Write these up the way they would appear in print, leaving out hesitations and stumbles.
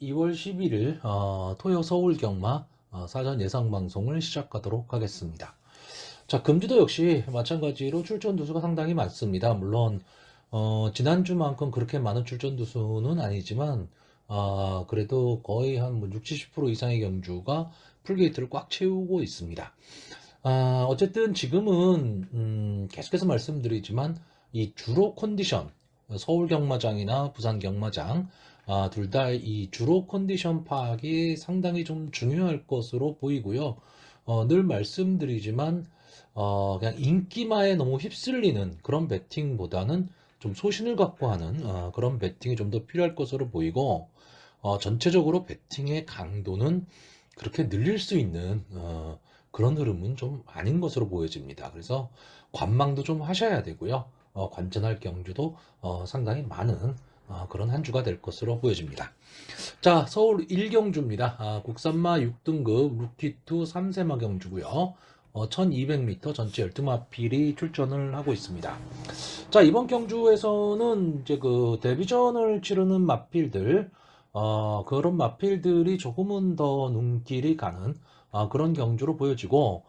2월 11일 토요 서울 경마 사전 예상 방송을 시작하도록 하겠습니다. 자, 금주도 역시 마찬가지로 출전 두수가 상당히 많습니다. 물론 지난주만큼 그렇게 많은 출전 두수는 아니지만 그래도 거의 한 6, 70% 이상의 경주가 풀게이트를 꽉 채우고 있습니다. 어쨌든 지금은 계속해서 말씀드리지만 이 주로 컨디션, 서울 경마장이나 부산 경마장 둘 다 이 주로 컨디션 파악이 상당히 좀 중요할 것으로 보이고요. 늘 말씀드리지만 그냥 인기마에 너무 휩쓸리는 그런 배팅보다는 좀 소신을 갖고 하는 그런 배팅이 좀 더 필요할 것으로 보이고, 전체적으로 배팅의 강도는 그렇게 늘릴 수 있는 그런 흐름은 좀 아닌 것으로 보여집니다. 그래서 관망도 좀 하셔야 되고요. 관전할 경주도 상당히 많은 그런 한 주가 될 것으로 보여집니다. 자, 서울 1경주입니다. 국산마 6등급 루키2 3세마 경주고요. 1200m 전체 12마필이 출전을 하고 있습니다. 자, 이번 경주에서는 이제 그 데뷔전을 치르는 마필들, 그런 마필들이 조금은 더 눈길이 가는 그런 경주로 보여지고,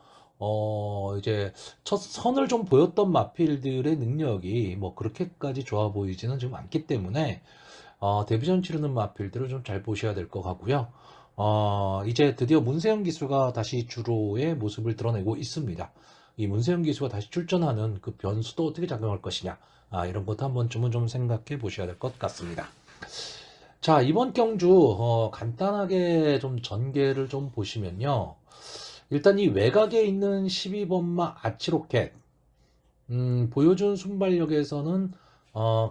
이제 첫 선을 좀 보였던 마필들의 능력이 뭐 그렇게까지 좋아 보이지는 지금 않기 때문에 데뷔전 치르는 마필들을 좀 잘 보셔야 될 것 같고요. 이제 드디어 문세영 기수가 다시 주로의 모습을 드러내고 있습니다. 이 문세영 기수가 다시 출전하는 그 변수도 어떻게 작용할 것이냐, 이런 것도 한 번쯤은 좀 생각해 보셔야 될 것 같습니다. 자, 이번 경주 간단하게 좀 전개를 좀 보시면요. 일단 이 외곽에 있는 12번마 아치로켓, 보여준 순발력에서는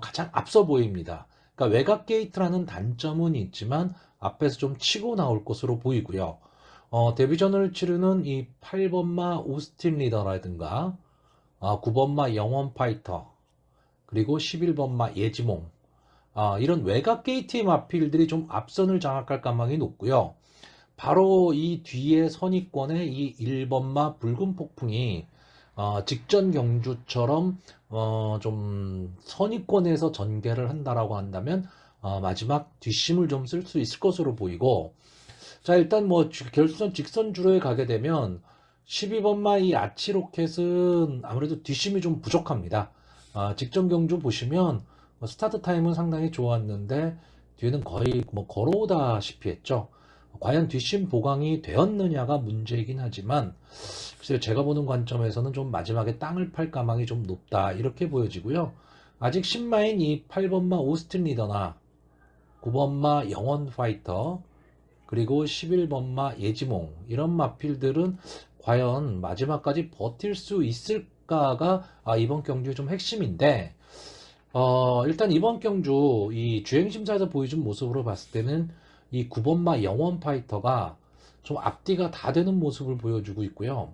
가장 앞서 보입니다. 그러니까 외곽 게이트라는 단점은 있지만 앞에서 좀 치고 나올 것으로 보이고요. 데뷔전을 치르는 이 8번마 오스틴 리더라든가 9번마 영원 파이터, 그리고 11번마 예지몽, 이런 외곽 게이트의 마필들이 좀 앞선을 장악할 가망이 높고요. 바로 이 뒤에 선입권의 이 1번마 붉은 폭풍이 직전 경주처럼 좀 선입권에서 전개를 한다라고 한다면 마지막 뒷심을 좀 쓸 수 있을 것으로 보이고, 자, 일단 뭐 결승선 직선 주로에 가게 되면 12번마 이 아치로켓은 아무래도 뒷심이 좀 부족합니다. 직전 경주 보시면 스타트 타임은 상당히 좋았는데 뒤에는 거의 뭐 걸어오다시피 했죠. 과연 뒷심 보강이 되었느냐가 문제이긴 하지만, 글쎄요, 제가 보는 관점에서는 좀 마지막에 땅을 팔 가망이 좀 높다 이렇게 보여지고요. 아직 신마인 이 8번마 오스틴 리더나 9번마 영원 파이터, 그리고 11번마 예지몽, 이런 마필들은 과연 마지막까지 버틸 수 있을까가 이번 경주의 좀 핵심인데, 일단 이번 경주 이 주행심사에서 보여준 모습으로 봤을 때는 이 9번마 영원 파이터가 좀 앞뒤가 다 되는 모습을 보여주고 있고요.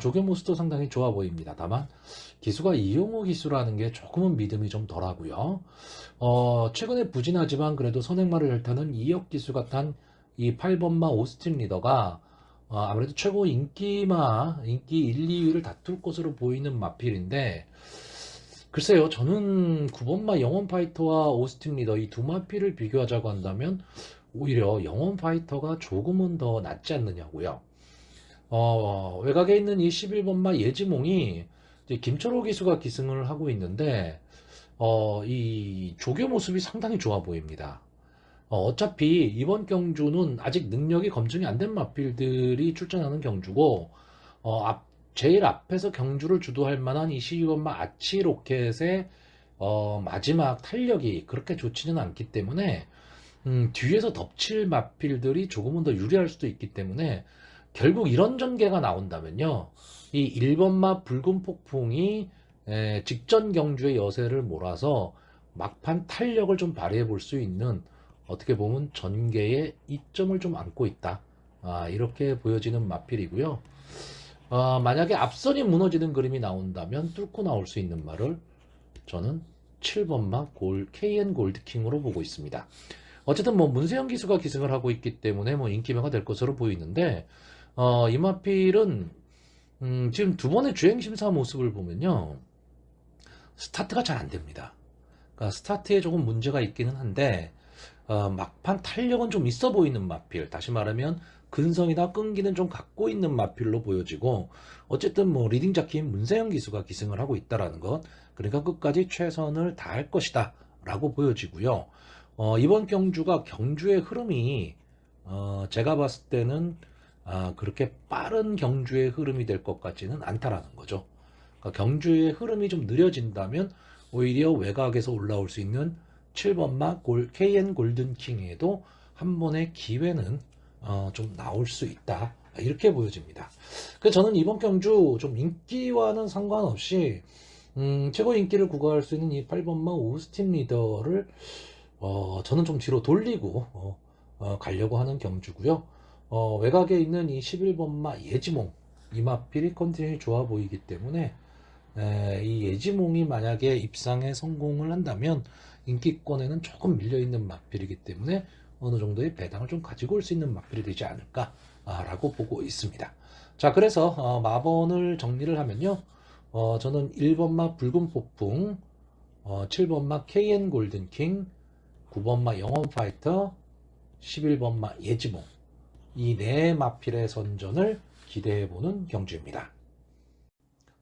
조개 모습도 상당히 좋아 보입니다. 다만 기수가 이용호 기수라는 게 조금은 믿음이 좀 덜하고요. 최근에 부진하지만 그래도 선행마를 잘 타는 이혁 기수가 탄 이 8번마 오스틴 리더가 아무래도 최고 인기마, 인기 1, 2위를 다툴 것으로 보이는 마필인데, 글쎄요, 저는 9번마 영원 파이터와 오스틴 리더 이 두 마필을 비교하자고 한다면 오히려 영원 파이터가 조금은 더 낫지 않느냐고요. 외곽에 있는 이 11번마 예지몽이 이제 김철호 기수가 기승을 하고 있는데, 이 조교 모습이 상당히 좋아 보입니다. 어차피 이번 경주는 아직 능력이 검증이 안 된 마필들이 출전하는 경주고, 제일 앞에서 경주를 주도할 만한 이 12번마 아치 로켓의 마지막 탄력이 그렇게 좋지는 않기 때문에 뒤에서 덮칠 마필들이 조금은 더 유리할 수도 있기 때문에, 결국 이런 전개가 나온다면요, 이 1번마 붉은 폭풍이 직전 경주의 여세를 몰아서 막판 탄력을 좀 발휘해 볼 수 있는, 어떻게 보면 전개의 이점을 좀 안고 있다, 이렇게 보여지는 마필이고요. 만약에 앞선이 무너지는 그림이 나온다면 뚫고 나올 수 있는 말을 저는 7번마 KN 골드킹으로 보고 있습니다. 어쨌든 뭐 문세영 기수가 기승을 하고 있기 때문에 뭐 인기매가 될 것으로 보이는데, 이마필은 지금 두 번의 주행 심사 모습을 보면요, 스타트가 잘 안 됩니다. 그러니까 스타트에 조금 문제가 있기는 한데, 막판 탄력은 좀 있어 보이는 마필, 다시 말하면 근성이나 끈기는 좀 갖고 있는 마필로 보여지고, 어쨌든 뭐 리딩 자키인 문세영 기수가 기승을 하고 있다라는 것, 그러니까 끝까지 최선을 다할 것이다 라고 보여지고요. 이번 경주가 경주의 흐름이 제가 봤을 때는 그렇게 빠른 경주의 흐름이 될 것 같지는 않다라는 거죠. 그러니까 경주의 흐름이 좀 느려진다면 오히려 외곽에서 올라올 수 있는 7번마 KN 골든킹에도 한 번의 기회는 좀 나올 수 있다, 이렇게 보여집니다. 그래서 저는 이번 경주 좀 인기와는 상관없이 최고 인기를 구가할 수 있는 이 8번마 오스틴 리더를 저는 좀 뒤로 돌리고 가려고 하는 경주고요. 외곽에 있는 이 11번마 예지몽, 이 마필이 컨디션이 좋아 보이기 때문에 이 예지몽이 만약에 입상에 성공을 한다면 인기권에는 조금 밀려있는 마필이기 때문에 어느 정도의 배당을 좀 가지고 올 수 있는 마필이 되지 않을까 라고 보고 있습니다. 자, 그래서 마번을 정리를 하면요, 저는 1번마 붉은 폭풍, 7번마 KN 골든킹, 9번마 영원파이터, 11번마 예지몽, 이 네 마필의 선전을 기대해보는 경주입니다.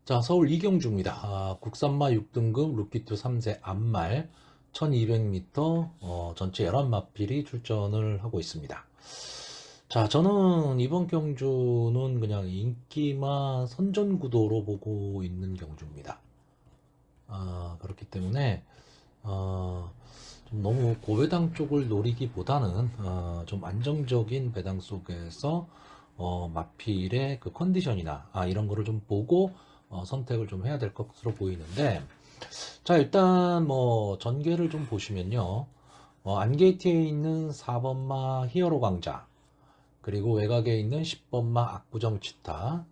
자, 서울 이경주입니다. 국산마 6등급 루키투 3세 암말 1200m 전체 11마필이 출전을 하고 있습니다. 자, 저는 이번 경주는 그냥 인기마 선전 구도로 보고 있는 경주입니다. 그렇기 때문에 좀 너무 고배당 쪽을 노리기보다는 좀 안정적인 배당 속에서 마필의 그 컨디션이나 이런 거를 좀 보고 선택을 좀 해야 될 것으로 보이는데, 자, 일단 뭐 전개를 좀 보시면요, 안게이트에 있는 4번마 히어로 강자, 그리고 외곽에 있는 10번마 압구정 치타,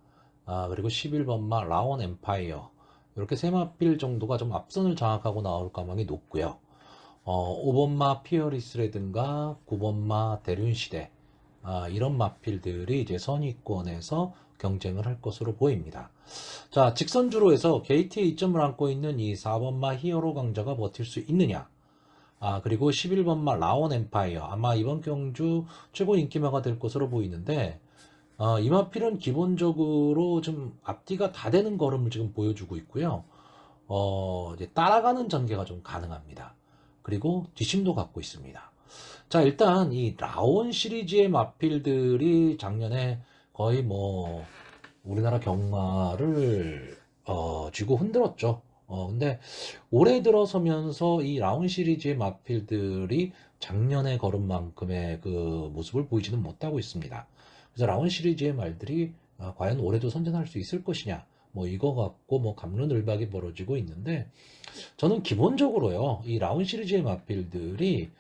그리고 11번마 라온 엠파이어, 이렇게 세 마필 정도가 좀 앞선을 장악하고 나올 가망이 높고요. 5번마 피어리스라든가 9번마 대륜시대, 이런 마필들이 이제 선위권에서 경쟁을 할 것으로 보입니다. 자, 직선주로 해서 게이트에 이점을 안고 있는 이 4번마 히어로 강자가 버틸 수 있느냐, 그리고 11번마 라온 엠파이어, 아마 이번 경주 최고 인기마가 될 것으로 보이는데, 이 마필은 기본적으로 좀 앞뒤가 다 되는 걸음을 지금 보여주고 있고요. 이제 따라가는 전개가 좀 가능합니다. 그리고 뒷심도 갖고 있습니다. 자, 일단 이 라온 시리즈의 마필들이 작년에 거의 뭐 우리나라 경마를 쥐고 흔들었죠. 근데 올해 들어서면서 이 라운 시리즈의 마필들이 작년에 걸음만큼의 그 모습을 보이지는 못하고 있습니다. 그래서 라운 시리즈의 말들이 과연 올해도 선전할 수 있을 것이냐, 뭐 이거 갖고 뭐 갑론을박이 벌어지고 있는데, 저는 기본적으로요, 이 라운 시리즈의 마필들이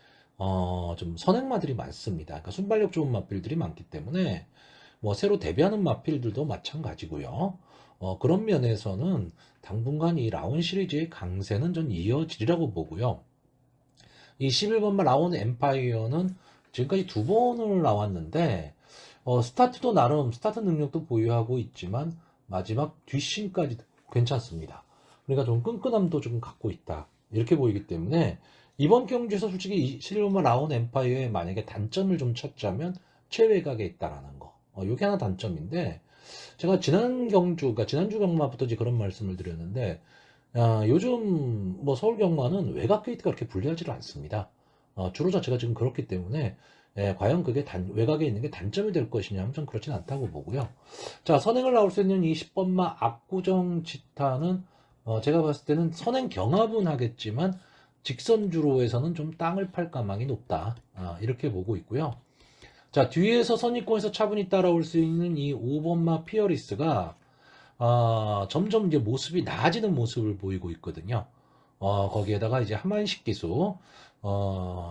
좀 선행마들이 많습니다. 그러니까 순발력 좋은 마필들이 많기 때문에 뭐 새로 데뷔하는 마필들도 마찬가지고요. 그런 면에서는 당분간 이 라온 시리즈의 강세는 전 이어지리라고 보고요. 이 11번마 라온 엠파이어는 지금까지 두 번을 나왔는데, 스타트도 나름 스타트 능력도 보유하고 있지만 마지막 뒷심까지 괜찮습니다. 그러니까 좀 끈끈함도 좀 갖고 있다, 이렇게 보이기 때문에 이번 경주에서 솔직히 이 11번마 라온 엠파이어의 만약에 단점을 좀 찾자면 최외곽에 있다라는 거. 요게 하나 단점인데, 제가 지난 경주, 그러니까 지난주 경마부터 이제 그런 말씀을 드렸는데, 요즘 뭐 서울 경마는 외곽 게이트가 그렇게 불리하지를 않습니다. 주로 자체가 지금 그렇기 때문에, 과연 그게 외곽에 있는 게 단점이 될 것이냐면 좀 그렇진 않다고 보고요. 자, 선행을 나올 수 있는 이 10번마 압구정 치타는 제가 봤을 때는 선행 경합은 하겠지만 직선주로에서는 좀 땅을 팔 가망이 높다, 이렇게 보고 있고요. 자, 뒤에서 선입권에서 차분히 따라올 수 있는 이 5번마 피어리스가 점점 이제 모습이 나아지는 모습을 보이고 있거든요. 거기에다가 이제 하만식 기수,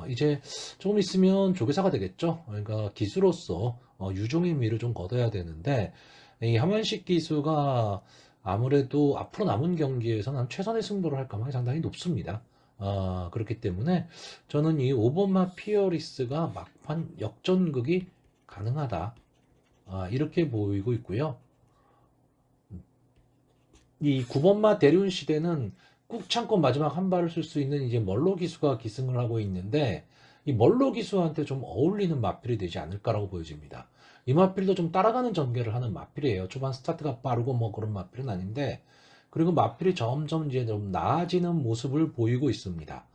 이제 조금 있으면 조교사가 되겠죠. 그러니까 기수로서 유종의 미를 좀 거둬야 되는데, 이 하만식 기수가 아무래도 앞으로 남은 경기에서는 최선의 승부를 할 가능성이 상당히 높습니다. 그렇기 때문에 저는 이 5번마 피어리스가 막판 역전극이 가능하다, 이렇게 보이고 있고요. 이 9번마 대륜 시대는 꾹 참고 마지막 한 발을 쓸 수 있는 이제 멀로 기수가 기승을 하고 있는데, 이 멀로 기수한테 좀 어울리는 마필이 되지 않을까라고 보여집니다. 이 마필도 좀 따라가는 전개를 하는 마필이에요. 초반 스타트가 빠르고 뭐 그런 마필은 아닌데, 그리고 마필이 점점 이제 좀 나아지는 모습을 보이고 있습니다.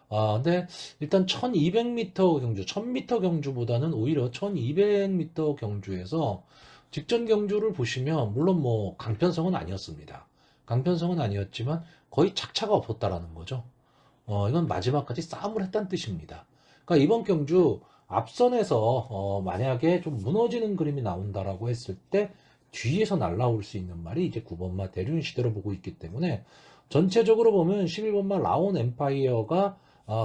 근데 일단 1200m 경주, 1000m 경주보다는 오히려 1200m 경주에서 직전 경주를 보시면 물론 뭐 강편성은 아니었습니다. 강편성은 아니었지만 거의 착차가 없었다라는 거죠. 이건 마지막까지 싸움을 했다는 뜻입니다. 그러니까 이번 경주 앞선에서 만약에 좀 무너지는 그림이 나온다라고 했을 때 뒤에서 날라올 수 있는 말이 이제 9번마 대륜 시대로 보고 있기 때문에 전체적으로 보면 11번마 라온 엠파이어가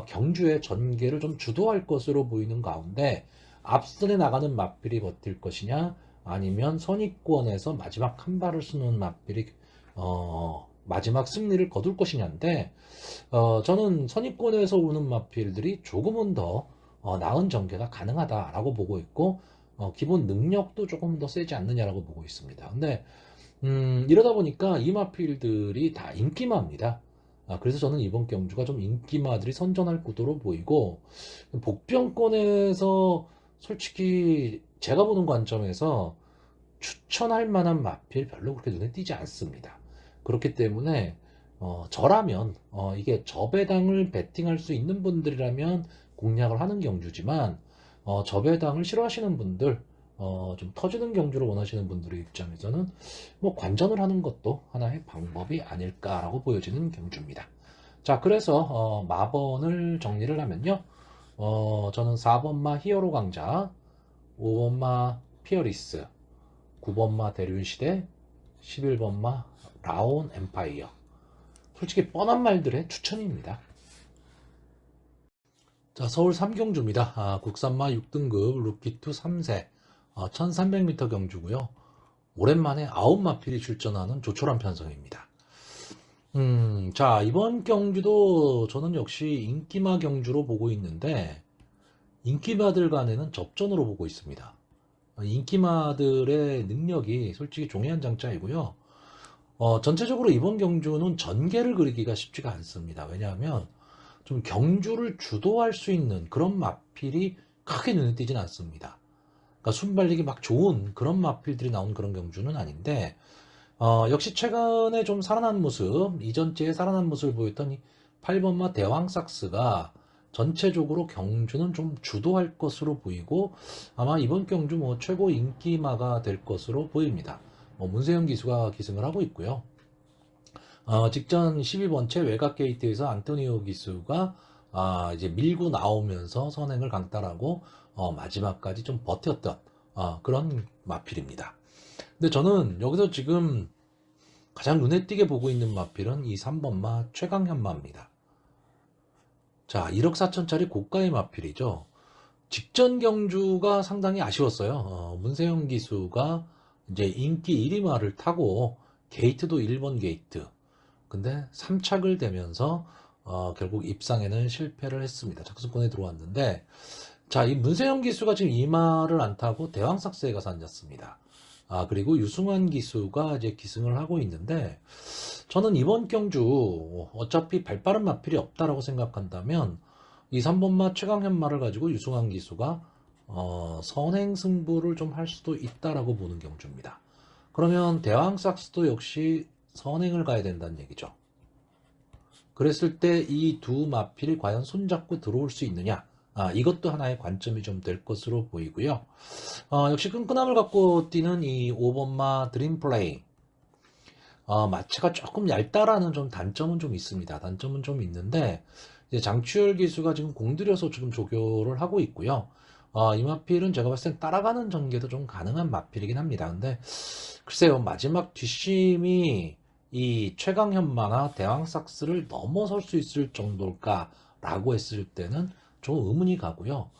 경주의 전개를 좀 주도할 것으로 보이는 가운데 앞선에 나가는 마필이 버틸 것이냐 아니면 선입권에서 마지막 한 발을 쓰는 마필이 마지막 승리를 거둘 것이냐인데 저는 선입권에서 오는 마필들이 조금은 더 나은 전개가 가능하다라고 보고 있고 기본 능력도 조금 더 세지 않느냐라고 보고 있습니다. 근데 이러다 보니까 이 마필들이 다 인기마입니다. 그래서 저는 이번 경주가 좀 인기마들이 선전할 구도로 보이고 복병권에서 솔직히 제가 보는 관점에서 추천할 만한 마필 별로 그렇게 눈에 띄지 않습니다. 그렇기 때문에 저라면 이게 저배당을 베팅할 수 있는 분들이라면 공략을 하는 경주지만 저배당을 싫어하시는 분들 좀 터지는 경주를 원하시는 분들의 입장에서는 뭐 관전을 하는 것도 하나의 방법이 아닐까라고 보여지는 경주입니다. 자, 그래서 마번을 정리를 하면요. 저는 4번마 히어로 강자, 5번마 피어리스, 9번마 대륜시대, 11번마 라온 엠파이어. 솔직히 뻔한 말들의 추천입니다. 자, 서울 3경주입니다. 국산마 6등급 루키2 3세 1300m 경주고요. 오랜만에 9마필이 출전하는 조촐한 편성입니다. 자, 이번 경주도 저는 역시 인기마 경주로 보고 있는데 인기마들 간에는 접전으로 보고 있습니다. 인기마들의 능력이 솔직히 종이한 장짜이고요. 전체적으로 이번 경주는 전개를 그리기가 쉽지가 않습니다. 왜냐하면 좀 경주를 주도할 수 있는 그런 마필이 크게 눈에 띄진 않습니다. 그러니까 순발력이 막 좋은 그런 마필들이 나온 그런 경주는 아닌데 역시 최근에 좀 살아난 모습, 이전주에 살아난 모습을 보였던 이 8번마 대왕삭스가 전체적으로 경주는 좀 주도할 것으로 보이고 아마 이번 경주 뭐 최고 인기마가 될 것으로 보입니다. 문세영 기수가 기승을 하고 있고요. 직전 12번째 외곽 게이트에서 안토니오 기수가 이제 밀고 나오면서 선행을 강탈하고 마지막까지 좀 버텼던 그런 마필입니다. 근데 저는 여기서 지금 가장 눈에 띄게 보고 있는 마필은 이 3번마 최강현마입니다. 자, 1억 4천짜리 고가의 마필이죠. 직전 경주가 상당히 아쉬웠어요. 문세영 기수가 이제 인기 1위마를 타고 게이트도 1번 게이트. 근데 3착을 되면서 결국 입상에는 실패를 했습니다. 착수권에 들어왔는데 자, 이 문세영 기수가 지금 2마를 안 타고 대왕삭스에 가서 앉았습니다. 그리고 유승환 기수가 이제 기승을 하고 있는데 저는 이번 경주 어차피 발빠른 마필이 없다라고 생각한다면 이 3번마 최강현마를 가지고 유승환 기수가 선행 승부를 좀 할 수도 있다라고 보는 경주입니다. 그러면 대왕삭스도 역시 선행을 가야 된다는 얘기죠. 그랬을 때 이 두 마필이 과연 손잡고 들어올 수 있느냐, 이것도 하나의 관점이 좀 될 것으로 보이고요. 역시 끈끈함을 갖고 뛰는 이 5번마 드림플레이, 마체가 조금 얇다라는 좀 단점은 좀 있습니다. 단점은 좀 있는데 이제 장추열 기수가 지금 공들여서 지금 조교를 하고 있고요. 이 마필은 제가 봤을 땐 따라가는 전개도 좀 가능한 마필이긴 합니다. 근데 글쎄요, 마지막 뒷심이 이 최강현마나 대왕삭스를 넘어설 수 있을 정도일까라고 했을 때는 좀 의문이 가고요.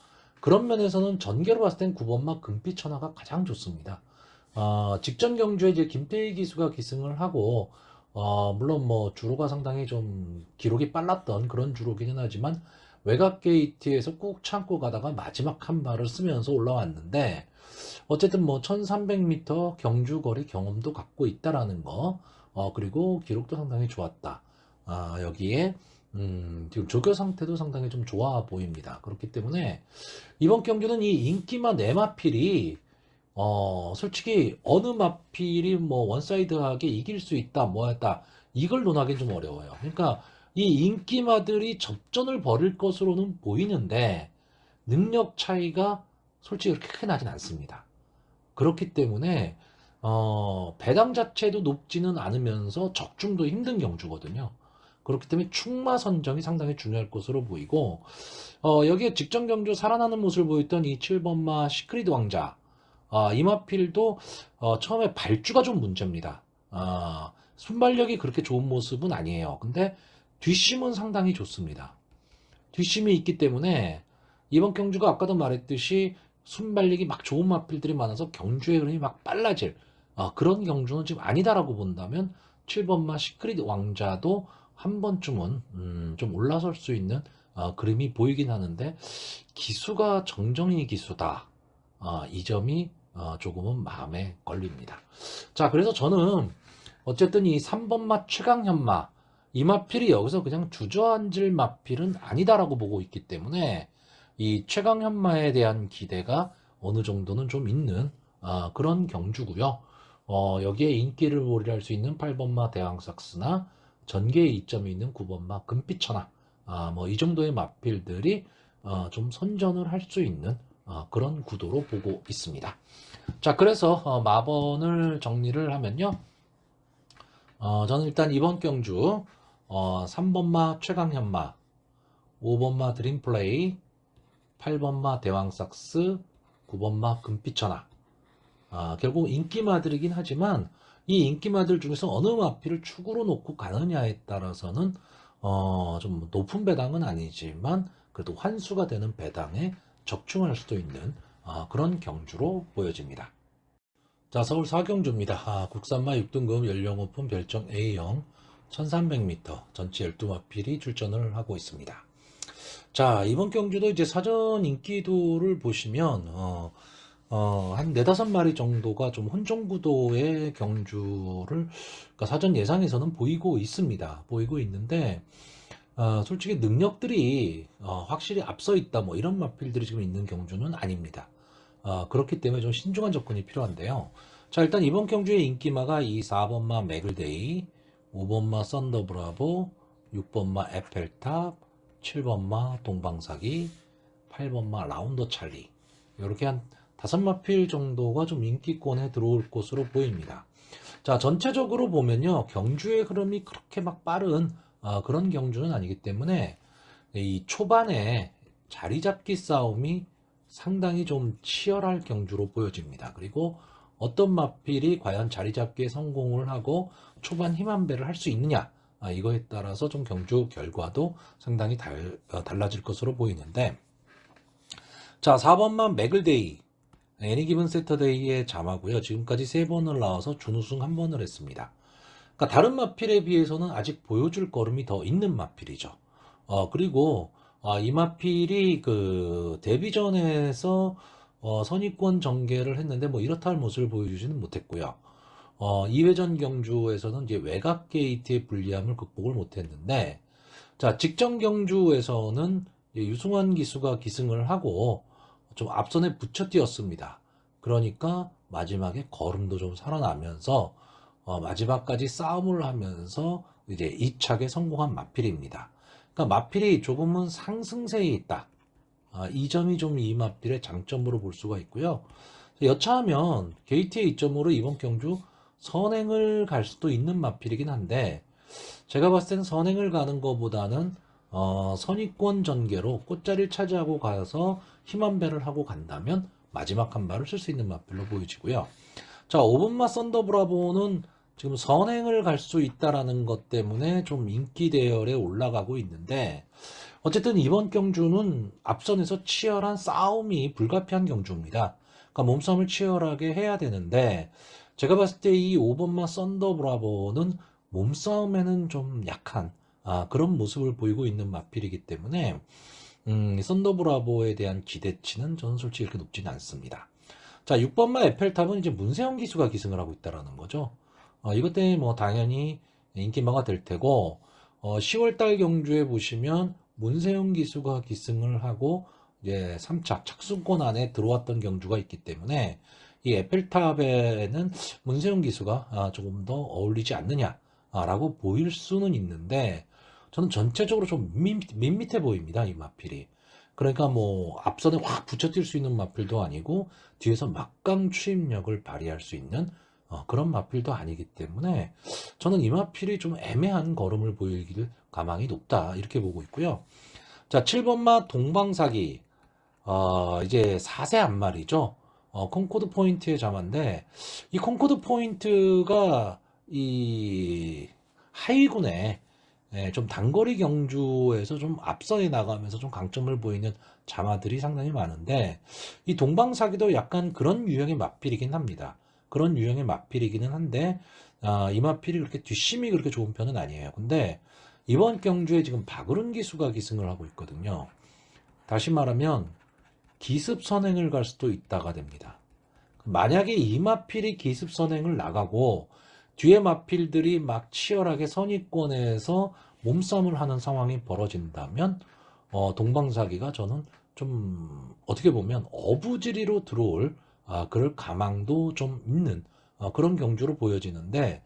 그런 면에서는 전개로 봤을 땐 9번마 금빛천하가 가장 좋습니다. 직전 경주에 이제 김태희 기수가 기승을 하고 물론 뭐 주로가 상당히 좀 기록이 빨랐던 그런 주로기는 하지만 외곽 게이트에서 꾹 참고 가다가 마지막 한 발을 쓰면서 올라왔는데 어쨌든 뭐 1300m 경주 거리 경험도 갖고 있다라는 거, 그리고 기록도 상당히 좋았다. 여기에 지금 조교 상태도 상당히 좀 좋아 보입니다. 그렇기 때문에 이번 경주는 이 인기마 네마필이 솔직히 어느 마필이 뭐 원사이드하게 이길 수 있다, 뭐 했다, 이걸 논하기는 좀 어려워요. 그러니까 이 인기마들이 접전을 벌일 것으로는 보이는데 능력 차이가 솔직히 그렇게 크게 나진 않습니다. 그렇기 때문에 배당 자체도 높지는 않으면서 적중도 힘든 경주거든요. 그렇기 때문에 충마 선정이 상당히 중요할 것으로 보이고 여기에 직전 경주 살아나는 모습을 보였던 이 7번마 시크릿 왕자 이마필도 처음에 발주가 좀 문제입니다. 순발력이 그렇게 좋은 모습은 아니에요. 근데 뒷심은 상당히 좋습니다. 뒷심이 있기 때문에 이번 경주가 아까도 말했듯이 순발력이 막 좋은 마필들이 많아서 경주의 흐름이 막 빨라질 그런 경주는 지금 아니다라고 본다면 7번마 시크릿 왕자도 한 번쯤은 좀 올라설 수 있는 그림이 보이긴 하는데 기수가 정정이 기수다. 이 점이 조금은 마음에 걸립니다. 자, 그래서 저는 어쨌든 이 3번마 최강현마 이 마필이 여기서 그냥 주저앉을 마필은 아니다라고 보고 있기 때문에 이 최강현마에 대한 기대가 어느 정도는 좀 있는 그런 경주고요. 여기에 인기를 몰이할 수 있는 8번마 대왕삭스나 전개의 이점이 있는 9번마 금빛천하 뭐 이 정도의 마필들이 좀 선전을 할 수 있는 그런 구도로 보고 있습니다. 자, 그래서 마번을 정리를 하면요. 저는 일단 이번 경주 3번마 최강현마, 5번마 드림플레이, 8번마 대왕삭스, 9번마 금빛천하. 결국 인기마들이긴 하지만 이 인기마들 중에서 어느 마필을 축으로 놓고 가느냐에 따라서는 좀 높은 배당은 아니지만 그래도 환수가 되는 배당에 적중할 수도 있는 그런 경주로 보여집니다. 자, 서울 사경주입니다. 국산마 6등급 연령 오픈 별정 A형 1300m 전체 12마필이 출전을 하고 있습니다. 자, 이번 경주도 이제 사전 인기도를 보시면 한 4-5마리 정도가 좀 혼종구도의 경주를 그러니까 사전 예상에서는 보이고 있습니다. 보이고 있는데 솔직히 능력들이 확실히 앞서 있다 뭐 이런 마필들이 지금 있는 경주는 아닙니다. 그렇기 때문에 좀 신중한 접근이 필요한데요. 자, 일단 이번 경주의 인기마가 이 4번마 맥을데이, 5번마 썬더브라보, 6번마 에펠탑, 7번마 동방사기, 8번마 라운더 찰리 이렇게 한 5마필 정도가 좀 인기권에 들어올 것으로 보입니다. 자, 전체적으로 보면요. 경주의 흐름이 그렇게 막 빠른 그런 경주는 아니기 때문에 이 초반에 자리 잡기 싸움이 상당히 좀 치열할 경주로 보여집니다. 그리고 어떤 마필이 과연 자리 잡기에 성공을 하고 초반 힘 한 배를 할 수 있느냐 이거에 따라서 좀 경주 결과도 상당히 달라질 것으로 보이는데 자 4번만 맥을데이 애니기븐 세터데이의 자마고요. 지금까지 3번을 나와서 준우승 1번을 했습니다. 그러니까 다른 마필에 비해서는 아직 보여줄 걸음이 더 있는 마필이죠. 그리고 이 마필이 그 데뷔전에서 선입권 전개를 했는데 뭐 이렇다 할 모습을 보여주지는 못했고요. 2회전 경주에서는 이제 외곽 게이트의 불리함을 극복을 못했는데 자 직전 경주에서는 유승환 기수가 기승을 하고 좀 앞선에 붙여 뛰었습니다. 그러니까 마지막에 걸음도 좀 살아나면서 마지막까지 싸움을 하면서 이제 2착에 성공한 마필입니다. 그러니까 마필이 조금은 상승세에 있다. 이 점이 좀 이 마필의 장점으로 볼 수가 있고요. 여차하면 게이트의 이점으로 이번 경주 선행을 갈 수도 있는 마필이긴 한데 제가 봤을 때는 선행을 가는 것보다는 선입권 전개로 꽃자리를 차지하고 가서 힘 한 배를 하고 간다면 마지막 한 발을 쓸 수 있는 마필로 보여지고요. 자, 5번마 썬더브라보는 지금 선행을 갈 수 있다라는 것 때문에 좀 인기 대열에 올라가고 있는데 어쨌든 이번 경주는 앞선에서 치열한 싸움이 불가피한 경주입니다. 그러니까 몸싸움을 치열하게 해야 되는데 제가 봤을 때 이 5번마 썬더브라보는 몸싸움에는 좀 약한 그런 모습을 보이고 있는 마필이기 때문에 썬더브라보에 대한 기대치는 저는 솔직히 그렇게 높지는 않습니다. 자, 6번마 에펠탑은 이제 문세영 기수가 기승을 하고 있다라는 거죠. 이것 때문에 뭐 당연히 인기마가 될 테고 10월달 경주에 보시면 문세영 기수가 기승을 하고 이제 3차 착수권 안에 들어왔던 경주가 있기 때문에 이 에펠탑에는 문세영 기수가 조금 더 어울리지 않느냐라고 보일 수는 있는데 저는 전체적으로 좀 밋밋해 보입니다. 이 마필이. 그러니까 뭐 앞선에 확 붙여뛸 수 있는 마필도 아니고 뒤에서 막강 추임력을 발휘할 수 있는 그런 마필도 아니기 때문에 저는 이 마필이 좀 애매한 걸음을 보이길 가망이 높다 이렇게 보고 있고요. 자, 7번 마 동방사기. 이제 4세 앞말이죠. 콩코드 포인트의 자마인데 이 콩코드 포인트가 이 하위군에 좀 단거리 경주에서 좀 앞서에 나가면서 좀 강점을 보이는 자마들이 상당히 많은데 이 동방사기도 약간 그런 유형의 마필이긴 합니다. 그런 유형의 마필이기는 한데 이 마필이 그렇게 뒷심이 그렇게 좋은 편은 아니에요. 근데 이번 경주에 지금 박으른 기수가 기승을 하고 있거든요. 다시 말하면 기습 선행을 갈 수도 있다가 됩니다. 만약에 이 마필이 기습 선행을 나가고 뒤에 마필들이 막 치열하게 선입권에서 몸싸움을 하는 상황이 벌어진다면 동방사기가 저는 좀 어떻게 보면 어부지리로 들어올 그럴 가망도 좀 있는 그런 경주로 보여지는데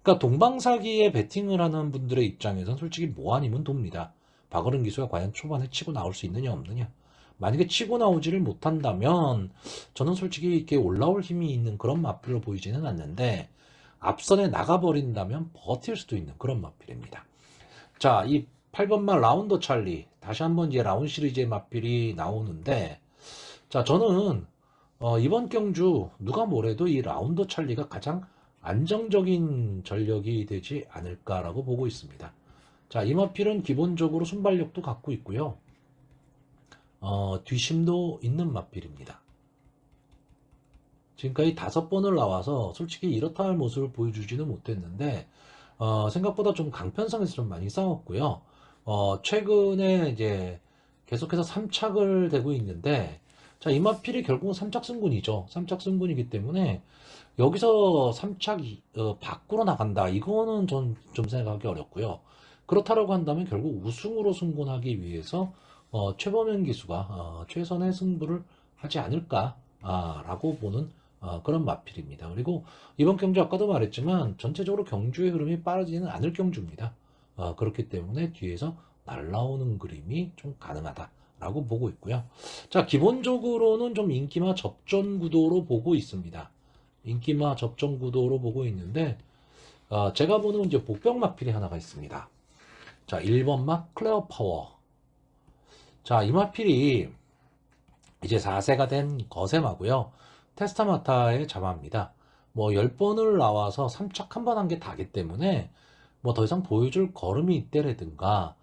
그러니까 동방사기에 베팅을 하는 분들의 입장에선 솔직히 뭐 아니면 돕니다. 박어른 기수가 과연 초반에 치고 나올 수 있느냐 없느냐. 만약에 치고 나오지를 못한다면 저는 솔직히 이렇게 올라올 힘이 있는 그런 마필로 보이지는 않는데 앞선에 나가버린다면 버틸 수도 있는 그런 마필입니다. 자, 이 8번마 라운더 찰리 다시 한번 이제 라운 시리즈의 마필이 나오는데 자, 저는 이번 경주 누가 뭐래도 이 라운더 찰리가 가장 안정적인 전력이 되지 않을까라고 보고 있습니다. 자, 이 마필은 기본적으로 순발력도 갖고 있고요. 뒷심도 있는 마필입니다. 지금까지 5번을 나와서 솔직히 이렇다 할 모습을 보여주지는 못했는데 생각보다 좀 강편성에서 좀 많이 싸웠고요. 최근에 이제 계속해서 3착을 되고 있는데 자, 이 마필이 결국은 3착 승군이죠. 3착 승군이기 때문에 여기서 3착 밖으로 나간다. 이거는 좀 생각하기 어렵고요. 그렇다라고 한다면 결국 우승으로 승군하기 위해서 최범현 기수가 최선의 승부를 하지 않을까라고 보는 그런 마필입니다. 그리고 이번 경주 아까도 말했지만 전체적으로 경주의 흐름이 빠르지는 않을 경주입니다. 그렇기 때문에 뒤에서 날라오는 그림이 좀 가능하다라고 보고 있고요. 자, 기본적으로는 좀 인기마 접전 구도로 보고 있습니다. 인기마 접전 구도로 보고 있는데 제가 보는 이제 복병 마필이 하나가 있습니다. 자, 1번 마 클레어 파워. 자, 이 마필이 이제 4세가 된 거세마고요. 테스타마타의 자마입니다. 뭐 10번을 나와서 3착 한 번 한 게 다기 때문에 뭐 더 이상 보여줄 걸음이 있대라든가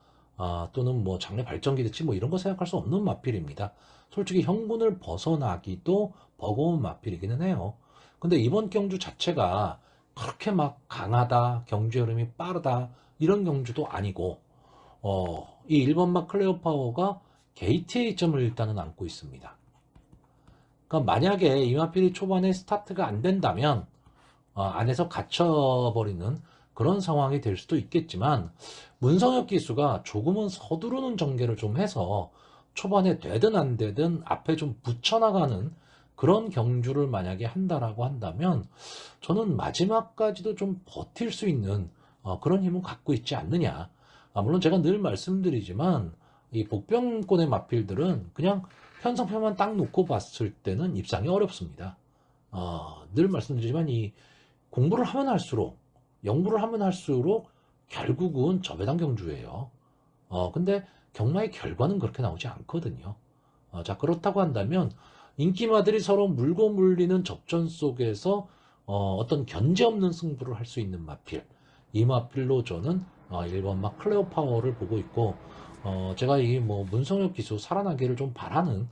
또는 뭐 장래 발전기 대치 뭐 이런 거 생각할 수 없는 마필입니다. 솔직히 형군을 벗어나기도 버거운 마필이기는 해요. 근데 이번 경주 자체가 그렇게 막 강하다, 경주 흐름이 빠르다 이런 경주도 아니고 이 1번 막 클레어 파워가 게이트의 점을 일단은 안고 있습니다. 그러니까 만약에 이마필이 초반에 스타트가 안 된다면 안에서 갇혀버리는 그런 상황이 될 수도 있겠지만 문성혁 기수가 조금은 서두르는 전개를 좀 해서 초반에 되든 안 되든 앞에 좀 붙여나가는 그런 경주를 만약에 한다라고 한다면 저는 마지막까지도 좀 버틸 수 있는 그런 힘은 갖고 있지 않느냐. 물론 제가 늘 말씀드리지만 이 복병권의 마필들은 그냥 편성표만 딱 놓고 봤을 때는 입상이 어렵습니다. 늘 말씀드리지만 이 공부를 하면 할수록 연구를 하면 할수록 결국은 저배당 경주예요. 근데 경마의 결과는 그렇게 나오지 않거든요. 자, 그렇다고 한다면 인기마들이 서로 물고 물리는 접전 속에서 어떤 견제 없는 승부를 할 수 있는 마필. 이 마필로 저는 1번 막 클레오 파워를 보고 있고 제가 이 뭐 문성혁 기수 살아나기를 좀 바라는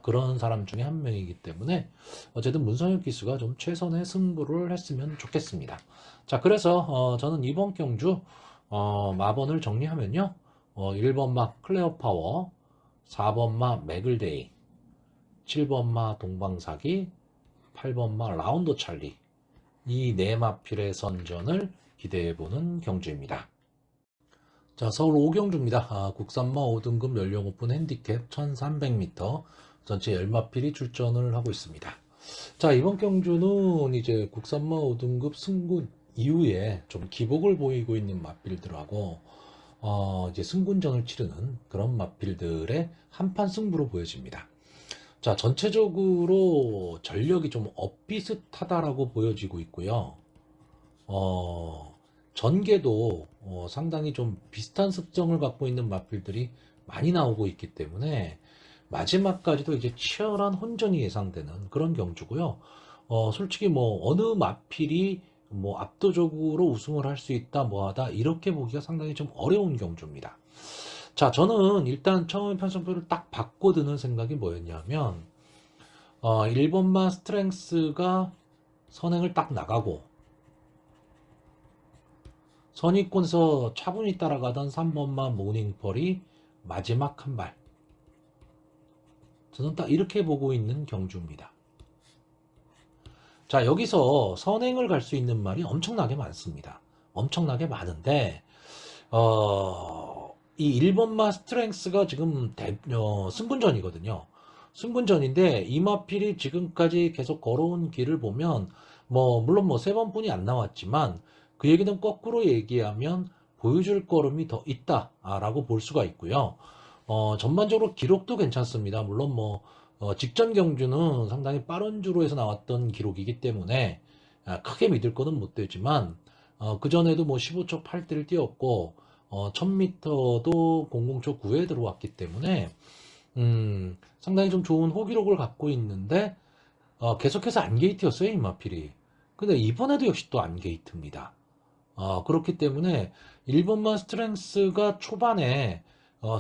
그런 사람 중에 한 명이기 때문에 어쨌든 문성혁 기수가 좀 최선의 승부를 했으면 좋겠습니다. 자, 그래서 저는 이번 경주 마번을 정리하면요. 1번 마 클레어 파워, 4번 마 맥을데이, 7번 마 동방사기, 8번 마 라운드 찰리 이 네 마필의 선전을 기대해보는 경주입니다. 자, 서울 오경주입니다. 국산마 5등급 연령 오픈 핸디캡 1300m 전체 열마필이 출전을 하고 있습니다. 자, 이번 경주는 이제 국산마 5등급 승군 이후에 좀 기복을 보이고 있는 마필들하고 이제 승군전을 치르는 그런 마필들의 한판 승부로 보여집니다. 자, 전체적으로 전력이 좀 엇비슷하다라고 보여지고 있고요. 어, 전개도 상당히 좀 비슷한 습성을 갖고 있는 마필들이 많이 나오고 있기 때문에 마지막까지도 이제 치열한 혼전이 예상되는 그런 경주고요. 솔직히 뭐 어느 마필이 뭐 압도적으로 우승을 할 수 있다 뭐하다 이렇게 보기가 상당히 좀 어려운 경주입니다. 자, 저는 일단 처음에 편성표를 딱 받고 드는 생각이 뭐였냐면 1번만 스트렝스가 선행을 딱 나가고 선입권에서 차분히 따라가던 3번만 모닝펄이 마지막 한 발. 저는 딱 이렇게 보고 있는 경주입니다. 자, 여기서 선행을 갈 수 있는 말이 엄청나게 많습니다. 엄청나게 많은데, 이 1번마 스트렝스가 지금 승군전이거든요. 승군전인데, 이마필이 지금까지 계속 걸어온 길을 보면, 물론 세 번뿐이 안 나왔지만, 그 얘기는 거꾸로 얘기하면 보여줄 걸음이 더 있다라고 볼 수가 있고요. 전반적으로 기록도 괜찮습니다. 물론 직전 경주는 상당히 빠른 주로에서 나왔던 기록이기 때문에 크게 믿을 거는 못 되지만 그전에도 15초 8대를 뛰었고 1000m도 00초 9에 들어왔기 때문에 상당히 좀 좋은 호기록을 갖고 있는데 계속해서 안게이트였어요, 이마필이. 근데 이번에도 역시 또 안게이트입니다. 그렇기 때문에 1번만 스트렝스가 초반에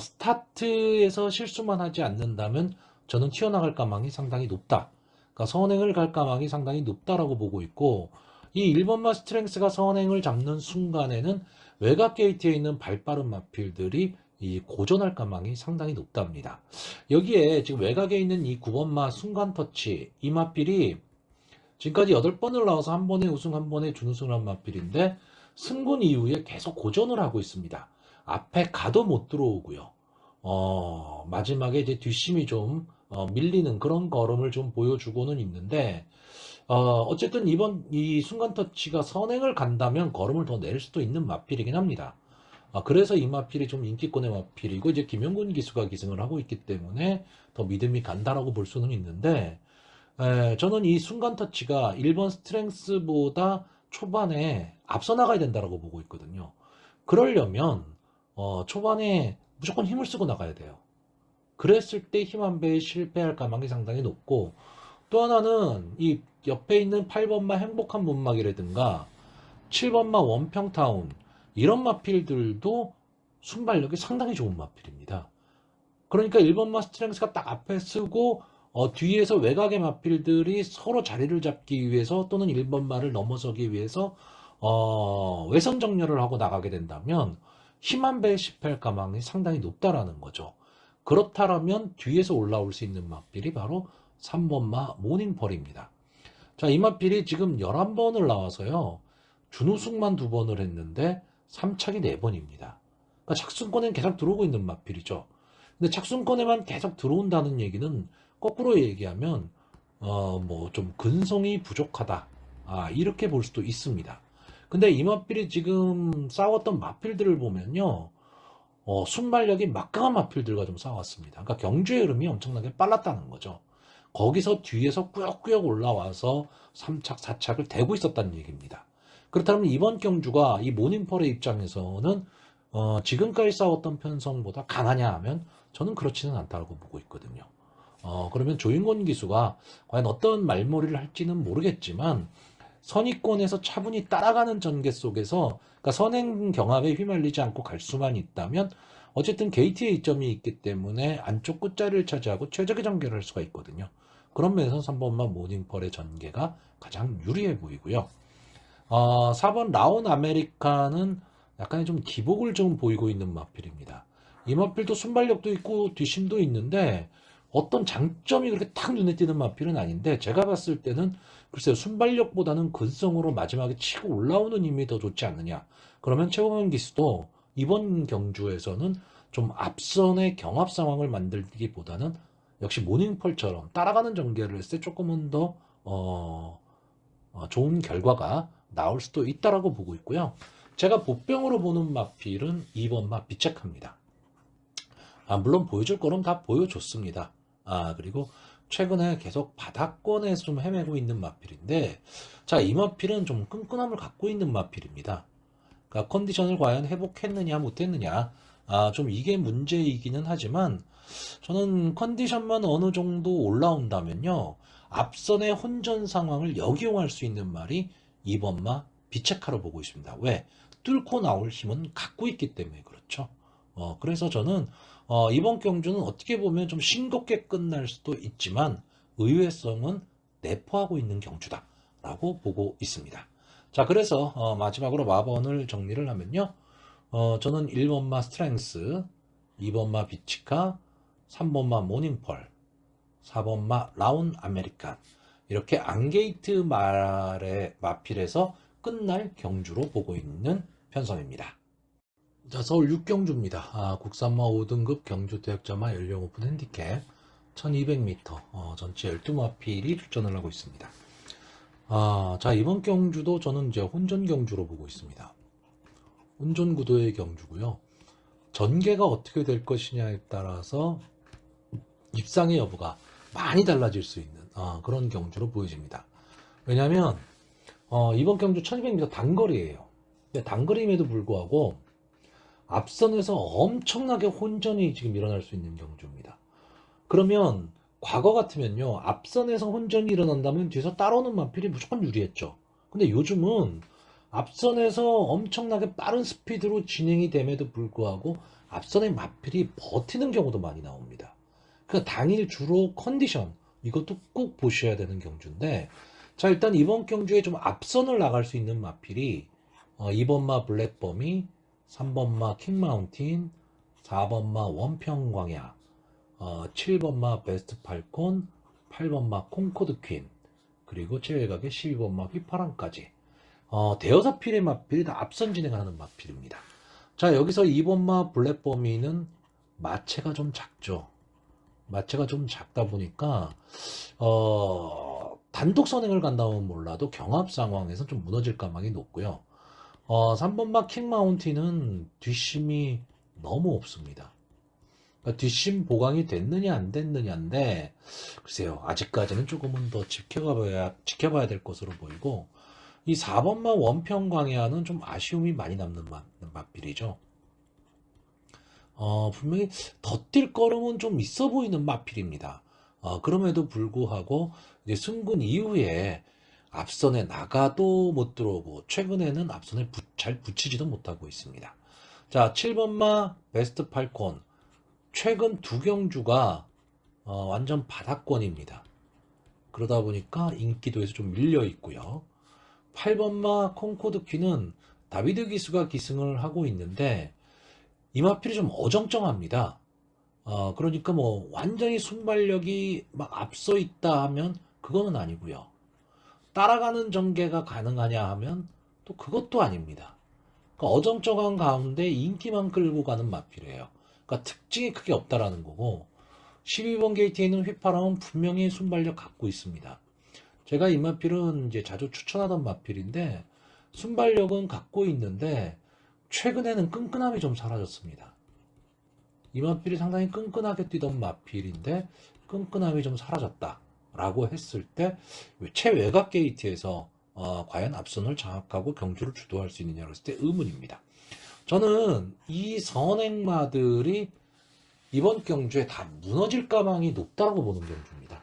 스타트에서 실수만 하지 않는다면 저는 튀어나갈 가망이 상당히 높다. 그러니까 선행을 갈 가망이 상당히 높다라고 보고 있고 이 1번만 스트렝스가 선행을 잡는 순간에는 외곽 게이트에 있는 발빠른 마필들이 이 고전할 가망이 상당히 높답니다. 여기에 지금 외곽에 있는 이 9번마 순간 터치 이 마필이 지금까지 8번을 나와서 한 번에 우승 한 번에 준우승을 한 마필인데 승군 이후에 계속 고전을 하고 있습니다. 앞에 가도 못 들어오고요. 마지막에 이제 뒷심이 좀 밀리는 그런 걸음을 좀 보여주고는 있는데 어쨌든 이번 이 순간 터치가 선행을 간다면 걸음을 더 낼 수도 있는 마필이긴 합니다. 그래서 이 마필이 좀 인기권의 마필이고 이제 김영군 기수가 기승을 하고 있기 때문에 더 믿음이 간다라고 볼 수는 있는데 저는 이 순간 터치가 1번 스트렝스보다 초반에 앞서 나가야 된다라고 보고 있거든요. 그러려면 초반에 무조건 힘을 쓰고 나가야 돼요. 그랬을 때 힘 한 배에 실패할 가망이 상당히 높고 또 하나는 이 옆에 있는 8번마 행복한 문막이라든가 7번마 원평타운 이런 마필들도 순발력이 상당히 좋은 마필입니다. 그러니까 1번마 스트렝스가 딱 앞에 쓰고 뒤에서 외곽의 마필들이 서로 자리를 잡기 위해서 또는 1번마를 넘어서기 위해서 외선 정렬을 하고 나가게 된다면 힘 한 배에 실패할 가망이 상당히 높다라는 거죠. 그렇다면 뒤에서 올라올 수 있는 마필이 바로 3번마 모닝펄입니다. 자, 이 마필이 지금 11번을 나와서요. 준우승만 2번을 했는데 3착이 4번입니다. 그러니까 착순권에는 계속 들어오고 있는 마필이죠. 근데 착순권에만 계속 들어온다는 얘기는 거꾸로 얘기하면 좀 근성이 부족하다. 이렇게 볼 수도 있습니다. 근데 이 마필이 지금 싸웠던 마필들을 보면요. 순발력이 막강한 마필들과 좀 싸웠습니다. 그러니까 경주의 흐름이 엄청나게 빨랐다는 거죠. 거기서 뒤에서 꾸역꾸역 올라와서 3착, 4착을 대고 있었다는 얘기입니다. 그렇다면 이번 경주가 이 모닝펄의 입장에서는 지금까지 싸웠던 편성보다 강하냐 하면 저는 그렇지는 않다고 보고 있거든요. 그러면 조인권 기수가 과연 어떤 말머리를 할지는 모르겠지만 선의권에서 차분히 따라가는 전개 속에서 그러니까 선행 경합에 휘말리지 않고 갈 수만 있다면 어쨌든 게이트의 이점이 있기 때문에 안쪽 끝자리를 차지하고 최적의 전개를 할 수가 있거든요. 그런 면에서 3번만 모닝펄의 전개가 가장 유리해 보이고요. 4번 라온 아메리카는 약간의 좀 기복을 좀 보이고 있는 마필입니다. 이 마필도 순발력도 있고 뒷심도 있는데 어떤 장점이 그렇게 탁 눈에 띄는 마필은 아닌데 제가 봤을 때는 글쎄요 순발력보다는 근성으로 마지막에 치고 올라오는 힘이 더 좋지 않느냐. 그러면 최고면 기수도 이번 경주에서는 좀 앞선의 경합 상황을 만들기보다는 역시 모닝펄처럼 따라가는 전개를 했을 때 조금은 더 좋은 결과가 나올 수도 있다라고 보고 있고요. 제가 보병으로 보는 마필은 2번 마 비책합니다. 물론 보여줄 거는 다 보여줬습니다. 그리고 최근에 계속 바닥권에서 좀 헤매고 있는 마필인데, 자, 이 마필은 좀 끈끈함을 갖고 있는 마필입니다. 그러니까 컨디션을 과연 회복했느냐 못했느냐, 좀 이게 문제이기는 하지만 저는 컨디션만 어느 정도 올라온다면요, 앞선의 혼전 상황을 역이용할 수 있는 말이 2번 마 비체카로 보고 있습니다. 왜? 뚫고 나올 힘은 갖고 있기 때문에 그렇죠. 그래서 저는 이번 경주는 어떻게 보면 좀 싱겁게 끝날 수도 있지만 의외성은 내포하고 있는 경주다라고 보고 있습니다. 자, 그래서 마지막으로 마번을 정리를 하면요. 저는 1번마 스트렝스, 2번마 비치카, 3번마 모닝펄, 4번마 라운 아메리칸, 이렇게 앙게이트 말의 마필에서 끝날 경주로 보고 있는 편성입니다. 자, 서울 6경주입니다. 국산마 5등급 경주 대역자마 연령 오픈 핸디캡 1200m, 전체 12마필이 출전을 하고 있습니다. 자, 이번 경주도 저는 이제 혼전 경주로 보고 있습니다. 혼전 구도의 경주고요. 전개가 어떻게 될 것이냐에 따라서 입상의 여부가 많이 달라질 수 있는 그런 경주로 보여집니다. 왜냐하면 이번 경주 1200m 단거리예요. 근데 단거리임에도 불구하고 앞선에서 엄청나게 혼전이 지금 일어날 수 있는 경주입니다. 그러면 과거 같으면요, 앞선에서 혼전이 일어난다면 뒤에서 따라오는 마필이 무조건 유리했죠. 근데 요즘은 앞선에서 엄청나게 빠른 스피드로 진행이 됨에도 불구하고 앞선의 마필이 버티는 경우도 많이 나옵니다. 그 당일 주로 컨디션, 이것도 꼭 보셔야 되는 경주인데, 자, 일단 이번 경주에 좀 앞선을 나갈 수 있는 마필이 2번마 블랙범이, 3번마 킹마운틴, 4번마 원평광야, 7번마 베스트 팔콘, 8번마 콩코드 퀸, 그리고 제외각의 12번마 휘파람까지 대여섯 필의 마필이 다 앞선 진행하는 마필입니다. 자, 여기서 2번마 블랙버미는 마체가 좀 작죠. 마체가 좀 작다 보니까 단독 선행을 간다면 몰라도 경합 상황에서 좀 무너질 가망이 높고요. 3번마 킹마운틴은 뒷심이 너무 없습니다. 그러니까 뒷심 보강이 됐느냐 안 됐느냐인데, 글쎄요, 아직까지는 조금은 더 지켜봐야 될 것으로 보이고, 이 4번마 원평광야는 좀 아쉬움이 많이 남는 마필이죠. 분명히 더 뛸 걸음은 좀 있어 보이는 마필입니다. 그럼에도 불구하고 이제 승군 이후에 앞선에 나가도 못 들어오고 최근에는 앞선에 잘 붙이지도 못하고 있습니다. 자, 7번마 베스트 팔콘, 최근 두 경주가 완전 바닥권입니다. 그러다 보니까 인기도에서 좀 밀려 있고요. 8번마 콩코드 퀸은 다비드 기수가 기승을 하고 있는데 이 마필이 좀 어정쩡합니다. 그러니까 뭐 완전히 순발력이 막 앞서 있다 하면 그거는 아니고요. 따라가는 전개가 가능하냐 하면 또 그것도 아닙니다. 그러니까 어정쩡한 가운데 인기만 끌고 가는 마필이에요. 그러니까 특징이 크게 없다라는 거고, 12번 게이트에 있는 휘파람은 분명히 순발력 갖고 있습니다. 제가 이 마필은 이제 자주 추천하던 마필인데 순발력은 갖고 있는데 최근에는 끈끈함이 좀 사라졌습니다. 이 마필이 상당히 끈끈하게 뛰던 마필인데 끈끈함이 좀 사라졌다라고 했을 때 최외곽 게이트에서 과연 앞선을 장악하고 경주를 주도할 수 있느냐고 했을 때 의문입니다. 저는 이 선행마들이 이번 경주에 다 무너질 가망이 높다고 보는 경주입니다.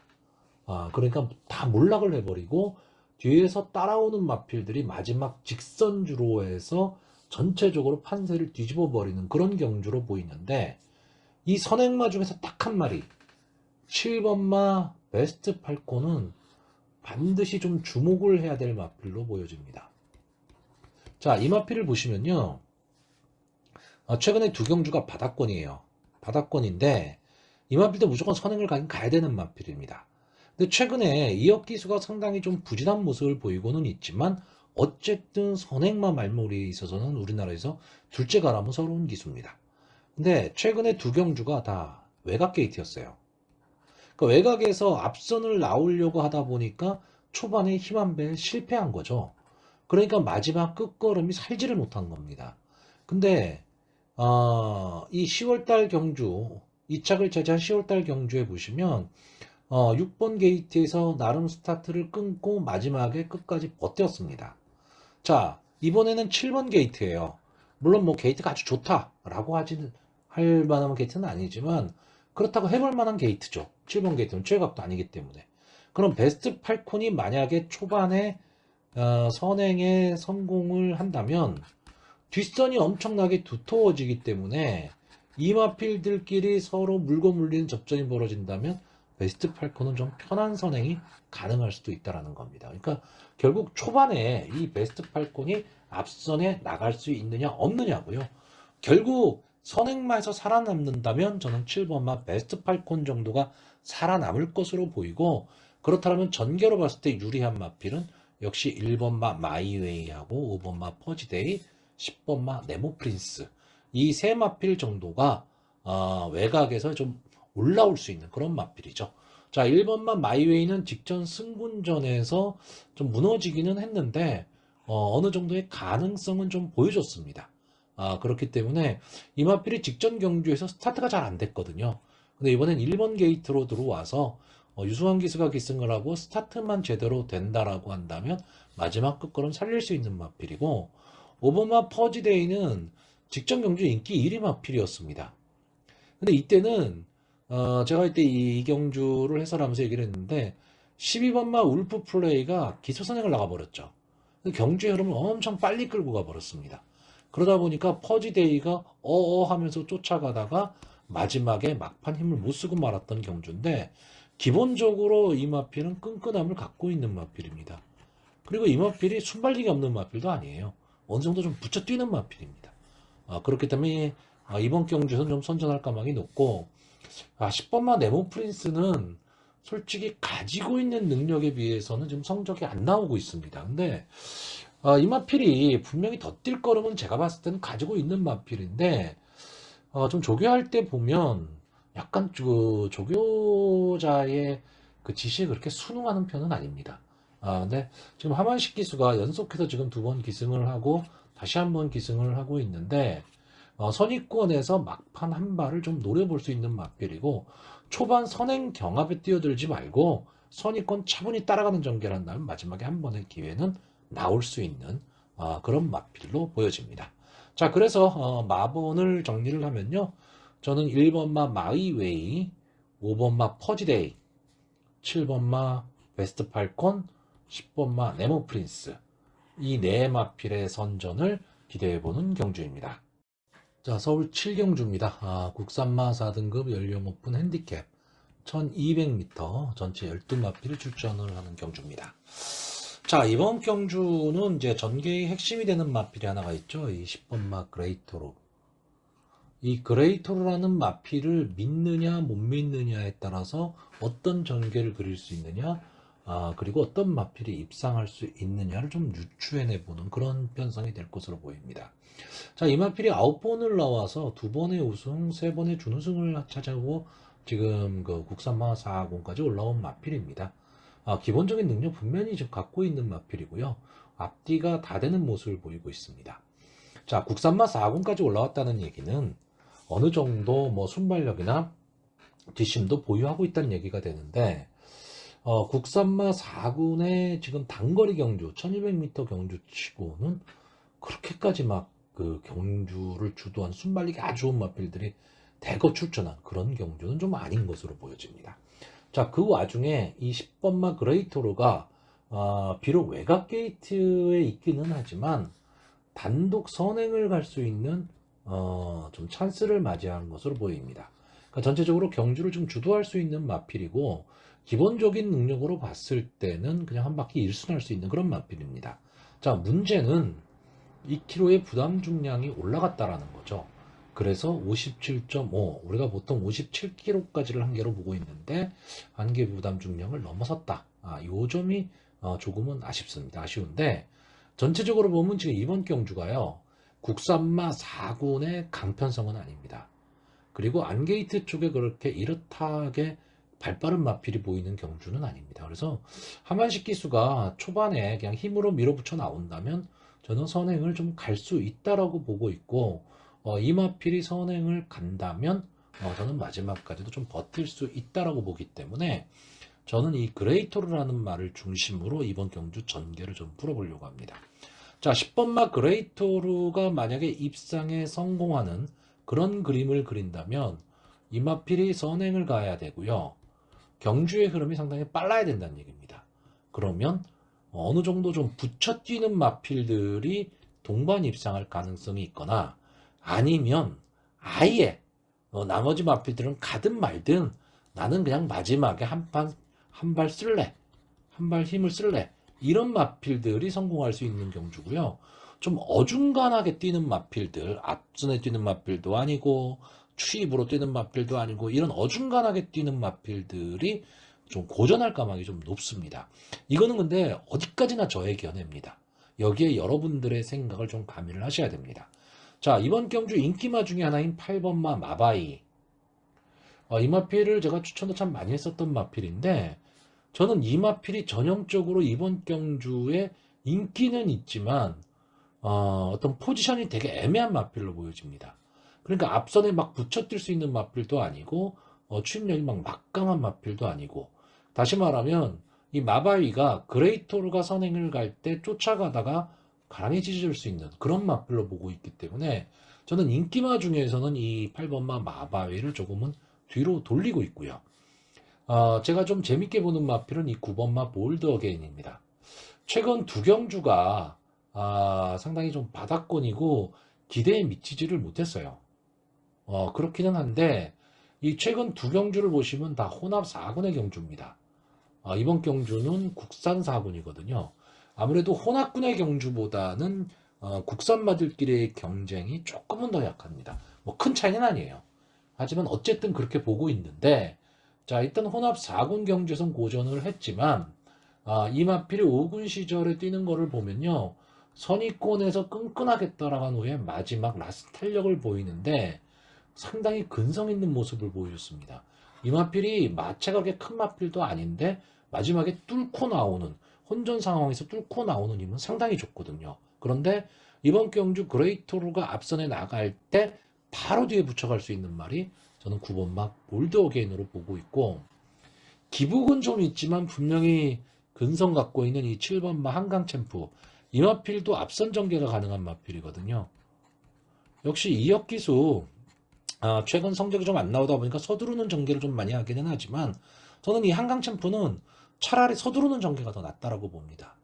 그러니까 다 몰락을 해버리고 뒤에서 따라오는 마필들이 마지막 직선주로 해서 전체적으로 판세를 뒤집어 버리는 그런 경주로 보이는데, 이 선행마 중에서 딱 한 마리 7번마 베스트 팔콘은 반드시 좀 주목을 해야 될 마필로 보여집니다. 자, 이 마필을 보시면요, 최근에 두 경주가 바닥권이에요. 바닥권인데 이 마필도 무조건 선행을 가야 되는 마필입니다. 근데 최근에 이역 기수가 상당히 좀 부진한 모습을 보이고는 있지만 어쨌든 선행마 말몰이에 있어서는 우리나라에서 둘째 가라면 서러운 기수입니다. 근데 최근에 두 경주가 다 외곽 게이트였어요. 그러니까 외곽에서 앞선을 나오려고 하다 보니까 초반에 힘 한 배에 실패한 거죠. 그러니까 마지막 끝걸음이 살지를 못한 겁니다. 근데 이 10월달 경주, 이착을 차지한 10월달 경주에 보시면 6번 게이트에서 나름 스타트를 끊고 마지막에 끝까지 버텼습니다. 자, 이번에는 7번 게이트예요. 물론 뭐 게이트가 아주 좋다라고 하지는 할 만한 게이트는 아니지만 그렇다고 해볼 만한 게이트죠. 7번 게이트는 최각도 아니기 때문에. 그럼 베스트 팔콘이 만약에 초반에 선행에 성공을 한다면 뒷선이 엄청나게 두터워지기 때문에 이마필들끼리 서로 물고 물리는 접전이 벌어진다면 베스트 팔콘은 좀 편한 선행이 가능할 수도 있다는 겁니다. 그러니까 결국 초반에 이 베스트 팔콘이 앞선에 나갈 수 있느냐 없느냐고요. 결국 선행마에서 살아남는다면 저는 7번마 베스트 팔콘 정도가 살아남을 것으로 보이고, 그렇다면 전개로 봤을 때 유리한 마필은 역시 1번마 마이웨이하고 5번마 퍼지데이, 10번마 네모프린스, 이 세 마필 정도가 외곽에서 좀 올라올 수 있는 그런 마필이죠. 자, 1번마 마이웨이는 직전 승군전에서 좀 무너지기는 했는데 어느 정도의 가능성은 좀 보여줬습니다. 그렇기 때문에 이 마필이 직전 경주에서 스타트가 잘 안 됐거든요. 근데 이번엔 1번 게이트로 들어와서 유승환 기수가 기승을 하고 스타트만 제대로 된다라고 한다면 마지막 끝걸음 살릴 수 있는 마필이고, 오버마 퍼지데이는 직전 경주 인기 1위 마필이었습니다. 근데 이때는 제가 이때 이 경주를 해설하면서 얘기를 했는데 12번마 울프 플레이가 기초선행을 나가버렸죠. 경주의 흐름을 엄청 빨리 끌고 가버렸습니다. 그러다 보니까 퍼지데이가 어어 하면서 쫓아가다가 마지막에 막판 힘을 못 쓰고 말았던 경주인데, 기본적으로 이 마필은 끈끈함을 갖고 있는 마필입니다. 그리고 이 마필이 순발력이 없는 마필도 아니에요. 어느 정도 좀 붙여 뛰는 마필입니다. 그렇기 때문에 이번 경주에서는 좀 선전할 가망이 높고, 10번마 네모 프린스는 솔직히 가지고 있는 능력에 비해서는 지금 성적이 안 나오고 있습니다. 근데 이 마필이 분명히 더 뛸 거름은 제가 봤을 때는 가지고 있는 마필인데 좀 조교할 때 보면 약간 그 조교자의 그 지시에 그렇게 순응하는 편은 아닙니다. 근데 지금 하만식 기수가 연속해서 지금 두 번 기승을 하고 다시 한 번 기승을 하고 있는데 선입권에서 막판 한 발을 좀 노려볼 수 있는 마필이고, 초반 선행 경합에 뛰어들지 말고 선입권 차분히 따라가는 전개를 한다면 마지막에 한 번의 기회는 나올 수 있는 그런 마필로 보여집니다. 자, 그래서 마본을 정리를 하면요, 저는 1번마 마이웨이, 5번마 퍼지데이, 7번마 베스트 팔콘, 10번마 네모프린스, 이 네 마필의 선전을 기대해보는 경주입니다. 자, 서울 7경주입니다. 국산마 4등급 연령 오픈 핸디캡 1200m 전체 12마필 출전을 하는 경주입니다. 자, 이번 경주는 이제 전개의 핵심이 되는 마필이 하나가 있죠. 이 10번마 그레이토로. 이 그레이토로라는 마필을 믿느냐 못 믿느냐에 따라서 어떤 전개를 그릴 수 있느냐, 그리고 어떤 마필이 입상할 수 있느냐를 좀 유추해내 보는 그런 편성이 될 것으로 보입니다. 자, 이 마필이 9번을 나와서 2번의 우승, 3번의 준우승을 차지하고 지금 그 국산마 4학원까지 올라온 마필입니다. 기본적인 능력 분명히 지금 갖고 있는 마필이고요. 앞뒤가 다 되는 모습을 보이고 있습니다. 자, 국산마 4학원까지 올라왔다는 얘기는 어느 정도 뭐 순발력이나 뒷심도 보유하고 있다는 얘기가 되는데, 국산마 4군의 지금 단거리 경주 1200m 경주 치고는 그렇게까지 막 그 경주를 주도한 순발력이 아주 좋은 마필들이 대거 출전한 그런 경주는 좀 아닌 것으로 보여집니다. 자, 그 와중에 이 10번마 그레이토르가 비록 외곽 게이트에 있기는 하지만 단독 선행을 갈 수 있는 좀 찬스를 맞이하는 것으로 보입니다. 그러니까 전체적으로 경주를 좀 주도할 수 있는 마필이고, 기본적인 능력으로 봤을 때는 그냥 한 바퀴 일순할 수 있는 그런 마필입니다. 자, 문제는 2kg의 부담 중량이 올라갔다라는 거죠. 그래서 57.5, 우리가 보통 57kg까지를 한계로 보고 있는데 한계 부담 중량을 넘어섰다. 요 점이 조금은 아쉽습니다. 아쉬운데, 전체적으로 보면 지금 이번 경주가요. 국산마 4군의 강편성은 아닙니다. 그리고 안게이트 쪽에 그렇게 이렇다하게 발빠른 마필이 보이는 경주는 아닙니다. 그래서 하만식 기수가 초반에 그냥 힘으로 밀어붙여 나온다면 저는 선행을 좀 갈 수 있다라고 보고 있고, 이 마필이 선행을 간다면 저는 마지막까지도 좀 버틸 수 있다라고 보기 때문에 저는 이 그레이토르라는 말을 중심으로 이번 경주 전개를 좀 풀어보려고 합니다. 자, 10번마 그레이토르가 만약에 입상에 성공하는 그런 그림을 그린다면 이마필이 선행을 가야 되고요. 경주의 흐름이 상당히 빨라야 된다는 얘기입니다. 그러면 어느 정도 좀 붙여 뛰는 마필들이 동반 입상할 가능성이 있거나, 아니면 아예 나머지 마필들은 가든 말든 나는 그냥 마지막에 한 발 쓸래, 한 발 힘을 쓸래, 이런 마필들이 성공할 수 있는 경주고요. 좀 어중간하게 뛰는 마필들, 앞선에 뛰는 마필도 아니고 추입으로 뛰는 마필도 아니고 이런 어중간하게 뛰는 마필들이 좀 고전할 가망이 좀 높습니다. 이거는 근데 어디까지나 저의 견해입니다. 여기에 여러분들의 생각을 좀 가미를 하셔야 됩니다. 자, 이번 경주 인기마 중에 하나인 8번마 마바이. 이 마필을 제가 추천도 참 많이 했었던 마필인데, 저는 이 마필이 전형적으로 이번 경주에 인기는 있지만 어떤 포지션이 되게 애매한 마필로 보여집니다. 그러니까 앞선에 막 붙여뛸 수 있는 마필도 아니고 추임력이 막 막강한 마필도 아니고, 다시 말하면 이 마바위가 그레이토르가 선행을 갈 때 쫓아가다가 가랑이 찢어질 수 있는 그런 마필로 보고 있기 때문에 저는 인기마 중에서는 이 8번마 마바위를 조금은 뒤로 돌리고 있고요. 제가 좀 재밌게 보는 마필은 이 9번마 볼드 어게인입니다. 최근 두 경주가 상당히 좀 바닥권이고 기대에 미치지를 못했어요. 그렇기는 한데 이 최근 두 경주를 보시면 다 혼합 4군의 경주입니다. 이번 경주는 국산 4군이거든요. 아무래도 혼합군의 경주보다는 국산마들끼리의 경쟁이 조금은 더 약합니다. 뭐 큰 차이는 아니에요. 하지만 어쨌든 그렇게 보고 있는데, 자, 일단 혼합 4군 경주에선 고전을 했지만 이마필이 5군 시절에 뛰는 거를 보면요, 선의권에서 끈끈하게 따라간 후에 마지막 라스트 탄력을 보이는데 상당히 근성 있는 모습을 보여줬습니다. 이마필이 마체가 그렇게 큰 마필도 아닌데 마지막에 뚫고 나오는, 혼전 상황에서 뚫고 나오는 힘은 상당히 좋거든요. 그런데 이번 경주 그레이토르가 앞선에 나갈 때 바로 뒤에 붙여갈 수 있는 말이 저는 9번마 볼드 어게인으로 보고 있고, 기복은 좀 있지만 분명히 근성 갖고 있는 이 7번마 한강 챔프, 이 마필도 앞선 전개가 가능한 마필이거든요. 역시 이역 기수 최근 성적이 좀 안 나오다 보니까 서두르는 전개를 좀 많이 하기는 하지만 저는 이 한강 챔프는 차라리 서두르는 전개가 더 낫다라고 봅니다.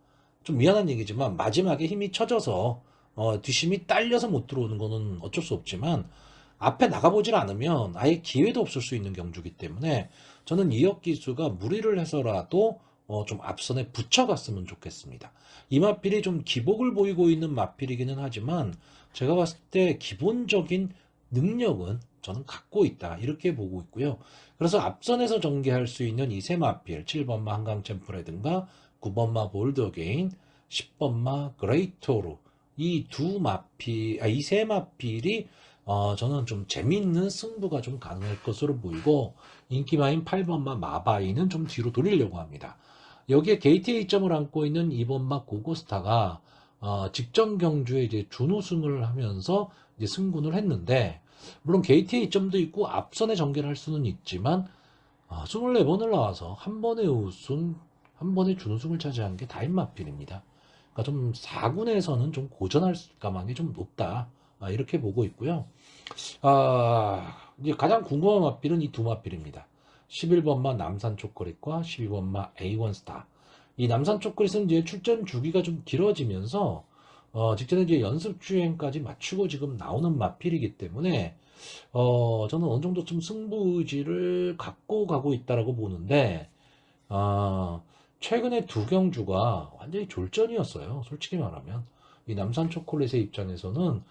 좀 미안한 얘기지만 마지막에 힘이 처져서 뒷심이 딸려서 못 들어오는 거는 어쩔 수 없지만 앞에 나가보질 않으면 아예 기회도 없을 수 있는 경주기 때문에 저는 이역 기수가 무리를 해서라도 좀 앞선에 붙여갔으면 좋겠습니다. 이 마필이 좀 기복을 보이고 있는 마필이기는 하지만 제가 봤을 때 기본적인 능력은 저는 갖고 있다, 이렇게 보고 있고요. 그래서 앞선에서 전개할 수 있는 이 세 마필, 7번마 한강 챔프라든가 9번마 볼드 어게인, 10번마 그레이토르, 이 두 마필, 이 세 마필이 저는 좀 재미있는 승부가 좀 가능할 것으로 보이고, 인기마인 8번마 마바이는 좀 뒤로 돌리려고 합니다. 여기에 게이트 A점을 안고 있는 2번마 고고스타가 직전 경주에 이제 준우승을 하면서 이제 승군을 했는데, 물론 게이트 A점도 있고 앞선에 전개를 할 수는 있지만 24번을 나와서 한 번의 우승, 한 번의 준우승을 차지한 게 다인 마필입니다. 그러니까 좀 4군에서는 좀 고전할 가망이 좀 높다, 이렇게 보고 있고요. 이제 가장 궁금한 마필은 이 두 마필입니다. 11번마 남산 초콜릿과 12번마 A1 스타. 이 남산 초콜릿은 이제 출전 주기가 좀 길어지면서 직전에 이제 연습 주행까지 맞추고 지금 나오는 마필이기 때문에 저는 어느 정도 좀 승부 의지를 갖고 가고 있다라고 보는데, 최근에 두 경주가 완전히 졸전이었어요. 솔직히 말하면 이 남산 초콜릿의 입장에서는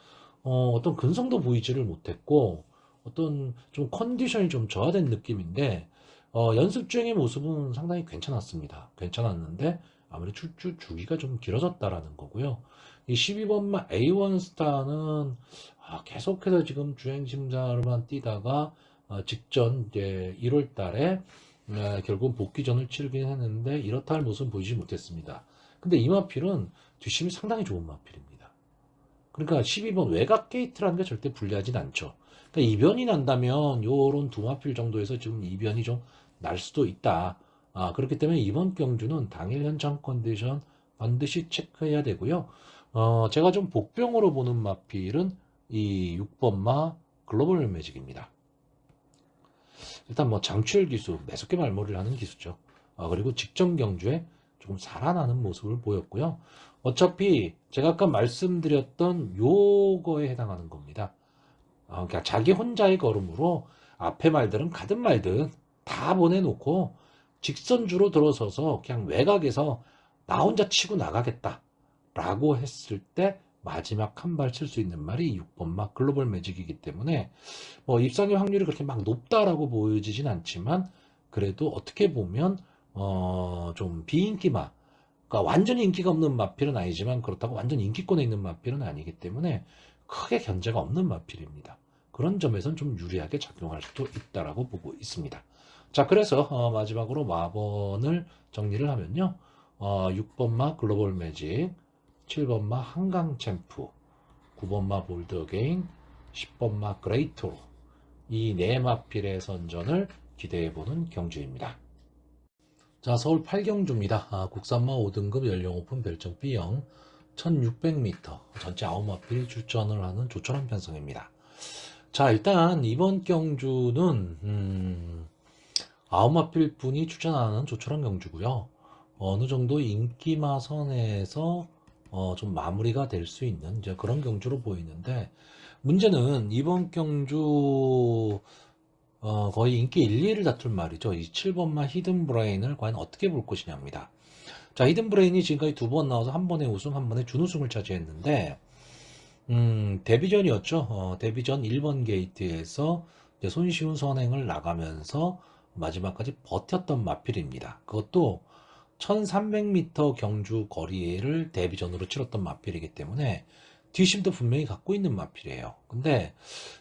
어떤 근성도 보이지를 못했고 어떤 좀 컨디션이 좀 저하된 느낌인데, 연습 중의 모습은 상당히 괜찮았습니다. 괜찮았는데 아무래도 출주 주기가 좀 길어졌다라는 거고요. 이 12번마 A1 스타는 계속해서 지금 주행 심사로만 뛰다가 직전 이제 1월 달에 결국 복귀전을 치르긴 했는데 이렇다 할 모습은 보이지 못했습니다. 근데 이 마필은 뒷심이 상당히 좋은 마필입니다. 그러니까 12번 외곽 게이트라는 게 절대 불리하진 않죠. 그러니까 이변이 난다면 요런 두 마필 정도에서 지금 이변이 좀 날 수도 있다. 그렇기 때문에 이번 경주는 당일 현장 컨디션 반드시 체크해야 되고요. 제가 좀 복병으로 보는 마필은 이 6번마 글로벌 매직입니다. 일단 뭐 장출 기수, 매섭게 말머리를 하는 기수죠. 그리고 직전 경주에 조금 살아나는 모습을 보였고요. 어차피 제가 아까 말씀드렸던 요거에 해당하는 겁니다. 그러니까 자기 혼자의 걸음으로 앞에 말들은 가든 말든 다 보내놓고 직선주로 들어서서 그냥 외곽에서 나 혼자 치고 나가겠다 라고 했을 때 마지막 한 발 칠 수 있는 말이 6번마 글로벌 매직이기 때문에 뭐 입상의 확률이 그렇게 막 높다라고 보여지진 않지만 그래도 어떻게 보면 좀 비인기마, 그러니까 완전히 인기가 없는 마필은 아니지만 그렇다고 완전 인기권에 있는 마필은 아니기 때문에 크게 견제가 없는 마필입니다. 그런 점에서는 좀 유리하게 작용할 수도 있다라고 보고 있습니다. 자, 그래서 마지막으로 마번을 정리를 하면요. 6번마 글로벌 매직, 7번마 한강 챔프, 9번마 볼드 어게인, 10번마 그레이토, 이 네 마필의 선전을 기대해보는 경주입니다. 자, 서울 8경주입니다. 국산마 5등급 연령 오픈 별정 B형 1600m 전체 9마필이 출전을 하는 조촐한 편성입니다. 자, 일단 이번 경주는 9마필 분이 출전하는 조촐한 경주고요. 어느 정도 인기마 선에서 좀 마무리가 될 수 있는 이제 그런 경주로 보이는데 문제는 이번 경주 거의 인기 1, 2위를 다툴 말이죠. 이 7번마 히든 브레인을 과연 어떻게 볼 것이냐입니다. 자, 히든 브레인이 지금까지 두 번 나와서 한 번에 우승, 한 번에 준우승을 차지했는데 데뷔전이었죠. 데뷔전 1번 게이트에서 이제 손쉬운 선행을 나가면서 마지막까지 버텼던 마필입니다. 그것도 1300m 경주 거리를 데뷔전으로 치렀던 마필이기 때문에 뒷심도 분명히 갖고 있는 마필이에요. 근데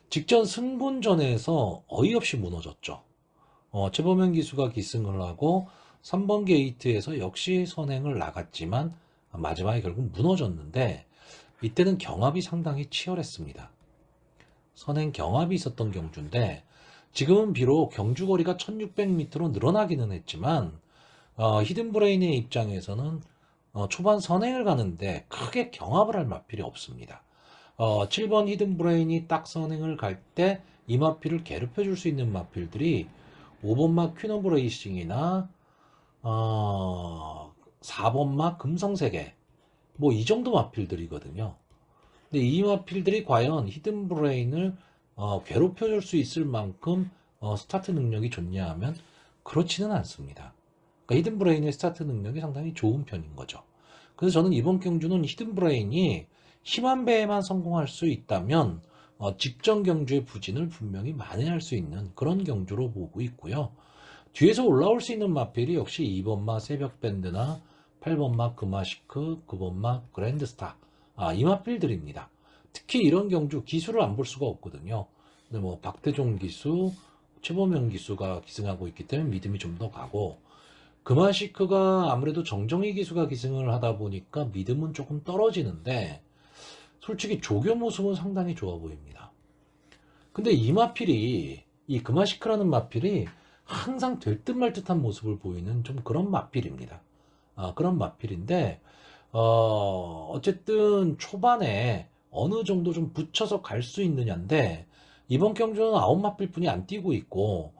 직전 승분전에서 어이없이 무너졌죠. 최범현 기수가 기승을 하고 3번 게이트에서 역시 선행을 나갔지만 마지막에 결국 무너졌는데 이때는 경합이 상당히 치열했습니다. 선행 경합이 있었던 경주인데 지금은 비록 경주 거리가 1600m로 늘어나기는 했지만 히든 브레인의 입장에서는 초반 선행을 가는데 크게 경합을 할 마필이 없습니다. 7번 히든 브레인이 딱 선행을 갈 때 이 마필을 괴롭혀 줄 수 있는 마필들이 5번마 퀸 오브 레이싱이나 4번마 금성세계 뭐 이 정도 마필들이거든요. 근데 이 마필들이 과연 히든 브레인을 괴롭혀 줄 수 있을 만큼 스타트 능력이 좋냐 하면 그렇지는 않습니다. 그러니까 히든 브레인의 스타트 능력이 상당히 좋은 편인 거죠. 그래서 저는 이번 경주는 히든 브레인이 힘한 배에만 성공할 수 있다면 직전 경주의 부진을 분명히 만회할 수 있는 그런 경주로 보고 있고요. 뒤에서 올라올 수 있는 마필이 역시 2번마 새벽밴드나 8번마 금아시크, 9번마 그랜드스타 이 마필들입니다. 특히 이런 경주 기수를 안 볼 수가 없거든요. 근데 뭐 박태종 기수, 최범현 기수가 기승하고 있기 때문에 믿음이 좀 더 가고 금아시크가 아무래도 정정희 기수가 기승을 하다 보니까 믿음은 조금 떨어지는데 솔직히 조교 모습은 상당히 좋아 보입니다. 근데 이 마필이 이 금아시크라는 마필이 항상 될 듯 말 듯한 모습을 보이는 좀 그런 마필입니다. 그런 마필인데 어쨌든 초반에 어느 정도 좀 붙여서 갈 수 있느냐인데 이번 경주는 9마필뿐이 안 뛰고 있고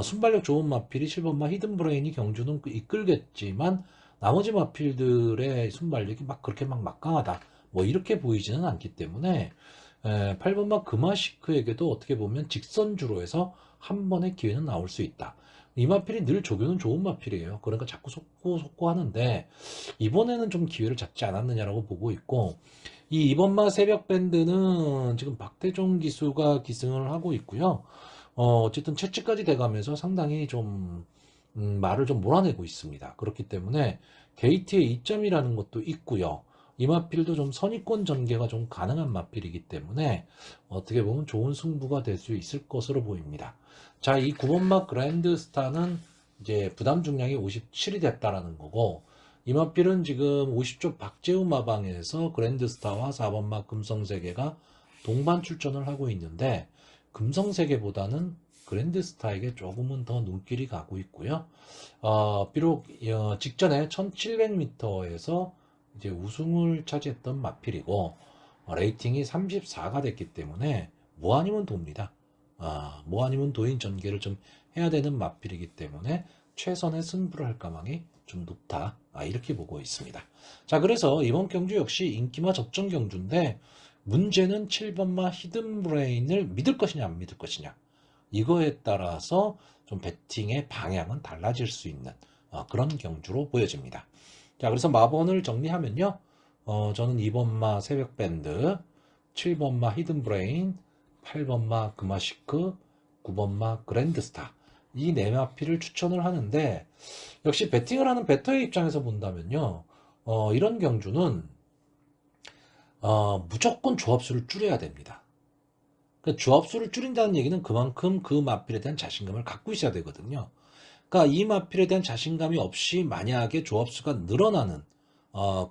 순발력 좋은 마필이 7번마 히든 브레인이 경주는 이끌겠지만 나머지 마필들의 순발력이 막 그렇게 막 막강하다 뭐 이렇게 보이지는 않기 때문에 8번마 금아시크에게도 어떻게 보면 직선주로 해서 한 번의 기회는 나올 수 있다. 이 마필이 늘 조교는 좋은 마필이에요. 그러니까 자꾸 속고 하는데 이번에는 좀 기회를 잡지 않았느냐라고 보고 있고 이 이번마 새벽 밴드는 지금 박태종 기수가 기승을 하고 있고요. 어쨌든 채찌까지 돼가면서 상당히 좀 말을 좀 몰아내고 있습니다. 그렇기 때문에 게이트의 이점이라는 것도 있고요. 이 마필도 좀 선의권 전개가 좀 가능한 마필이기 때문에 어떻게 보면 좋은 승부가 될 수 있을 것으로 보입니다. 자, 이 9번마 그랜드스타는 이제 부담 중량이 57이 됐다라는 거고, 이 마필은 지금 50조 박재우 마방에서 그랜드스타와 4번마 금성세계가 동반 출전을 하고 있는데, 금성세계보다는 그랜드스타에게 조금은 더 눈길이 가고 있고요. 비록 직전에 1700m에서 이제 우승을 차지했던 마필이고, 레이팅이 34가 됐기 때문에 뭐 아니면 도입니다. 뭐 아니면 도인 전개를 좀 해야 되는 마필이기 때문에 최선의 승부를 할 가망이 좀 높다. 이렇게 보고 있습니다. 자, 그래서 이번 경주 역시 인기마 접전 경주인데, 문제는 7번마 히든브레인을 믿을 것이냐 안 믿을 것이냐, 이거에 따라서 좀 배팅의 방향은 달라질 수 있는 그런 경주로 보여집니다. 자, 그래서 마번을 정리하면요, 저는 2번마 새벽밴드, 7번마 히든브레인, 8번마 금화시크, 9번마 그랜드스타, 이 네 마필을 추천을 하는데, 역시 배팅을 하는 배터의 입장에서 본다면요, 이런 경주는 무조건 조합수를 줄여야 됩니다. 그러니까 조합수를 줄인다는 얘기는 그만큼 그 마필에 대한 자신감을 갖고 있어야 되거든요. 그러니까 이 마필에 대한 자신감이 없이 만약에 조합수가 늘어나는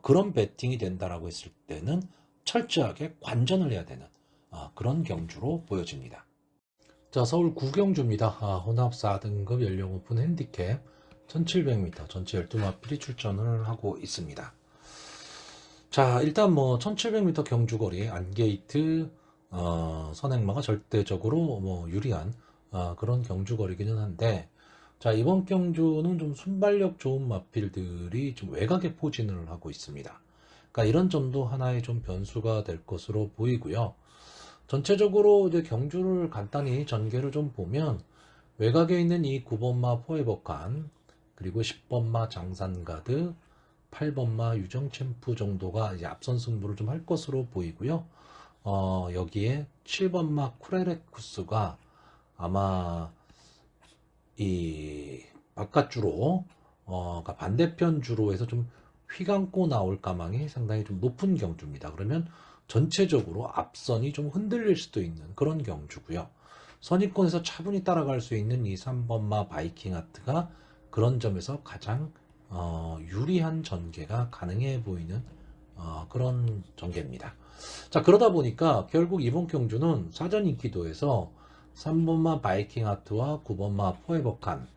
그런 배팅이 된다라고 했을 때는 철저하게 관전을 해야 되는 그런 경주로 보여집니다. 자, 서울 구경주입니다. 혼합 4등급 연령 오픈 핸디캡 1700m 전체 12마필이 출전을 하고 있습니다. 자, 일단 뭐 1700m 경주거리 안게이트 선행마가 절대적으로 뭐 유리한 그런 경주거리기는 한데, 자, 이번 경주는 좀 순발력 좋은 마필들이 좀 외곽에 포진을 하고 있습니다. 그러니까 이런 점도 하나의 좀 변수가 될 것으로 보이고요. 전체적으로 이제 경주를 간단히 전개를 좀 보면, 외곽에 있는 이 9번마 포에버칸, 그리고 10번마 장산가드, 8번마 유정챔프 정도가 이제 앞선 승부를 좀 할 것으로 보이고요. 여기에 7번마 쿠레레쿠스가 아마 이 바깥주로, 그러니까 반대편 주로에서 좀 휘감고 나올 가망이 상당히 좀 높은 경주입니다. 그러면 전체적으로 앞선이 좀 흔들릴 수도 있는 그런 경주고요. 선입권에서 차분히 따라갈 수 있는 이 3번마 바이킹 하트가 그런 점에서 가장 유리한 전개가 가능해 보이는 그런 전개입니다. 자, 그러다 보니까 결국 이번 경주는 사전 인기도에서 3번마 바이킹 하트와 9번마 포에버칸,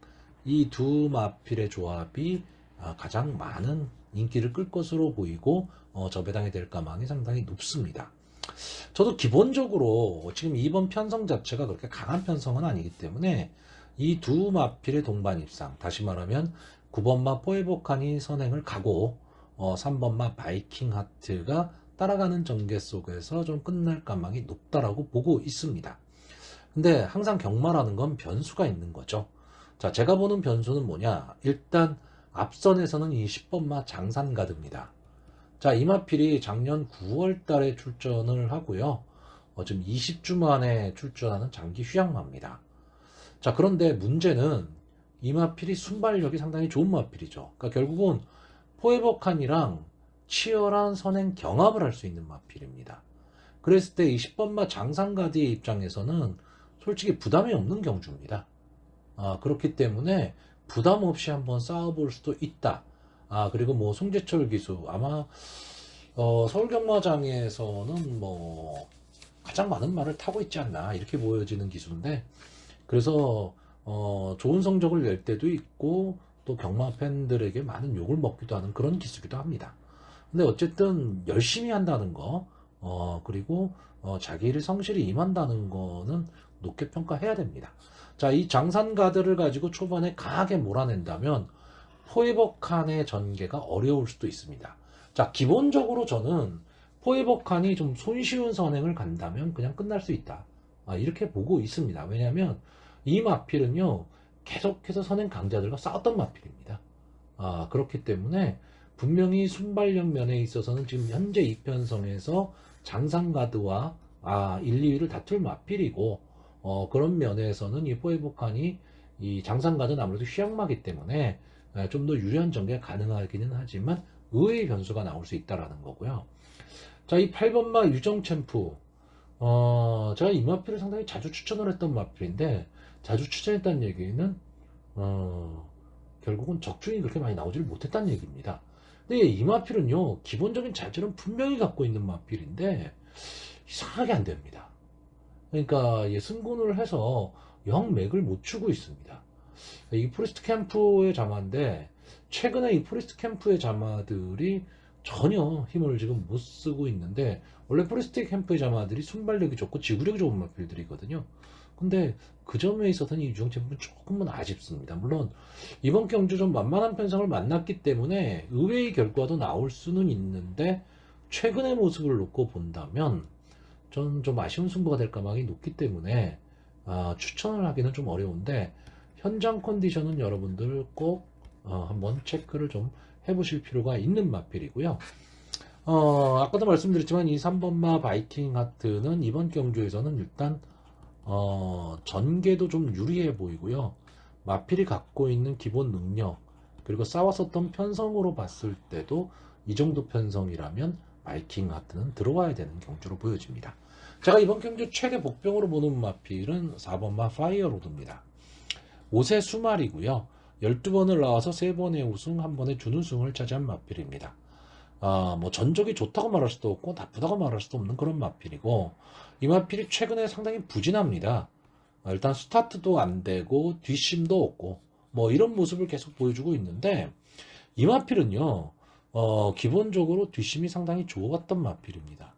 이 두 마필의 조합이 가장 많은 인기를 끌 것으로 보이고, 저배당이 될 가망이 상당히 높습니다. 저도 기본적으로 지금 2번 편성 자체가 그렇게 강한 편성은 아니기 때문에 이 두 마필의 동반 입상, 다시 말하면 9번마 포에버칸이 선행을 가고 3번마 바이킹 하트가 따라가는 전개 속에서 좀 끝날 가망이 높다라고 보고 있습니다. 근데 항상 경마라는 건 변수가 있는 거죠. 자, 제가 보는 변수는 뭐냐? 일단 앞선에서는 이 10번마 장산가드입니다. 자, 이 마필이 작년 9월 달에 출전을 하고요. 지금 20주 만에 출전하는 장기 휴양마입니다. 자, 그런데 문제는 이 마필이 순발력이 상당히 좋은 마필이죠. 그러니까 결국은 포에버칸이랑 치열한 선행 경합을 할 수 있는 마필입니다. 그랬을 때 이 10번마 장산가드의 입장에서는 솔직히 부담이 없는 경주입니다. 그렇기 때문에 부담 없이 한번 싸워볼 수도 있다. 그리고 뭐 송재철 기수 아마 서울경마장에서는 뭐 가장 많은 말을 타고 있지 않나 이렇게 보여지는 기수인데, 그래서 좋은 성적을 낼 때도 있고 또 경마 팬들에게 많은 욕을 먹기도 하는 그런 기수기도 합니다. 근데 어쨌든 열심히 한다는 거, 그리고 자기 일 성실히 임한다는 거는 높게 평가해야 됩니다. 자, 이 장산가드를 가지고 초반에 강하게 몰아낸다면 포에버칸의 전개가 어려울 수도 있습니다. 자, 기본적으로 저는 포에버칸이 좀 손쉬운 선행을 간다면 그냥 끝날 수 있다. 이렇게 보고 있습니다. 왜냐하면 이 마필은요, 계속해서 선행 강자들과 싸웠던 마필입니다. 그렇기 때문에 분명히 순발력 면에 있어서는 지금 현재 이편성에서 장산가드와 1, 2위를 다툴 마필이고, 그런 면에서는 이 포에버칸이 이 장산가드는 아무래도 휴양마기 때문에 좀 더 유리한 전개가 가능하기는 하지만 의외의 변수가 나올 수 있다라는 거고요. 자, 이 8번마 유정 챔프. 제가 이 마필을 상당히 자주 추천을 했던 마필인데, 자주 추천했다는 얘기는, 결국은 적중이 그렇게 많이 나오지를 못했다는 얘기입니다. 근데 이 마필은요, 기본적인 자질은 분명히 갖고 있는 마필인데, 이상하게 안 됩니다. 그러니까, 승군을 해서 영 맥을 못 추고 있습니다. 이 포리스트 캠프의 자마인데, 최근에 이 포리스트 캠프의 자마들이 전혀 힘을 지금 못 쓰고 있는데, 원래 포리스트 캠프의 자마들이 순발력이 좋고 지구력이 좋은 마필들이거든요. 근데 그 점에 있어서는 이 유정 챔프는 조금은 아쉽습니다. 물론 이번 경주 좀 만만한 편성을 만났기 때문에 의외의 결과도 나올 수는 있는데, 최근의 모습을 놓고 본다면 저는 좀 아쉬운 승부가 될 가망이 높기 때문에 추천을 하기는 좀 어려운데, 현장 컨디션은 여러분들 꼭 한번 체크를 좀 해보실 필요가 있는 마필이고요. 아까도 말씀드렸지만 이 3번마 바이킹 하트는 이번 경주에서는 일단 전개도 좀 유리해 보이고요. 마필이 갖고 있는 기본 능력, 그리고 싸웠었던 편성으로 봤을 때도 이 정도 편성이라면 바이킹 하트는 들어와야 되는 경주로 보여집니다. 제가 이번 경주 최대 복병으로 보는 마필은 4번마 파이어로드입니다. 5세 수말이고요. 12번을 나와서 3번의 우승, 1번의 준우승을 차지한 마필입니다. 뭐 전적이 좋다고 말할 수도 없고 나쁘다고 말할 수도 없는 그런 마필이고, 이 마필이 최근에 상당히 부진합니다. 일단 스타트도 안 되고 뒷심도 없고 뭐 이런 모습을 계속 보여주고 있는데, 이 마필은요 기본적으로 뒷심이 상당히 좋았던 마필입니다.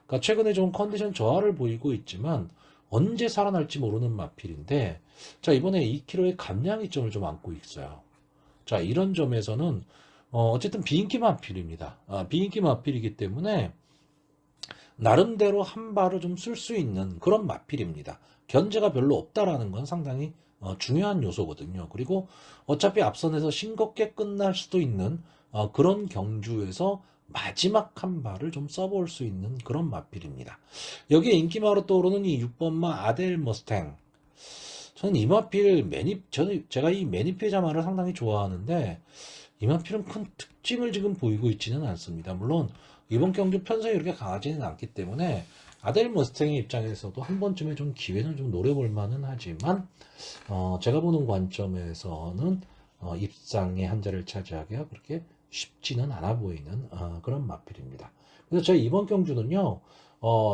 그러니까 최근에 좀 컨디션 저하를 보이고 있지만 언제 살아날지 모르는 마필인데, 자, 이번에 2kg의 감량 이점을 좀 안고 있어요. 자, 이런 점에서는 어쨌든 비인기 마필입니다. 비인기 마필이기 때문에 나름대로 한 발을 좀 쓸 수 있는 그런 마필입니다. 견제가 별로 없다라는 건 상당히 중요한 요소거든요. 그리고 어차피 앞선에서 싱겁게 끝날 수도 있는 그런 경주에서 마지막 한 발을 좀 써볼 수 있는 그런 마필입니다. 여기에 인기마로 떠오르는 이 6번마 아델 머스탱. 저는 이 마필 제가 이 매니페 자마를 상당히 좋아하는데, 이 마필은 큰 특징을 지금 보이고 있지는 않습니다. 물론 이번 경주 편성이 그렇게 강하지는 않기 때문에 아델 머스탱의 입장에서도 한 번쯤에 좀 기회는 좀 노려볼 만은 하지만, 제가 보는 관점에서는 입상의 한 자리를 차지하기가 그렇게 쉽지는 않아 보이는 그런 마필입니다. 그래서 제가 이번 경주는요,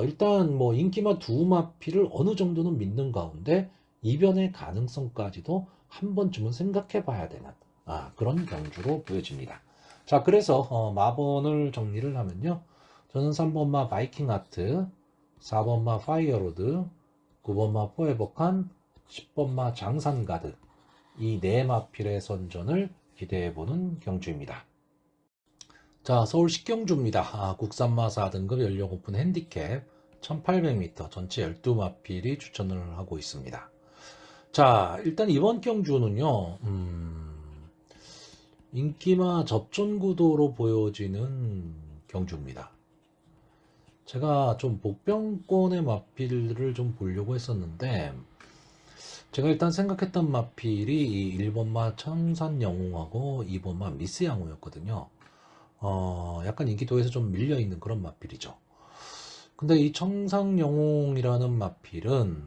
일단 뭐 인기마 두 마필을 어느 정도는 믿는 가운데 이변의 가능성까지도 한 번쯤은 생각해 봐야 되는 그런 경주로 보여집니다. 자, 그래서 마번을 정리를 하면요, 저는 3번마 바이킹 하트, 4번마 파이어로드, 9번마 포에버칸, 10번마 장산가드, 이 네 마필의 선전을 기대해보는 경주입니다. 자, 서울 식경주입니다. 국산마 4등급 연령 오픈 핸디캡 1800m 전체 12마필이 추천을 하고 있습니다. 자, 일단 이번 경주는요, 인기마 접전구도로 보여지는 경주입니다. 제가 좀 복병권의 마필을 좀 보려고 했었는데, 제가 일단 생각했던 마필이 이 1번마 청산영웅하고 2번마 미스양호였거든요. 약간 인기도에서 좀 밀려있는 그런 마필이죠. 근데 이 청산영웅이라는 마필은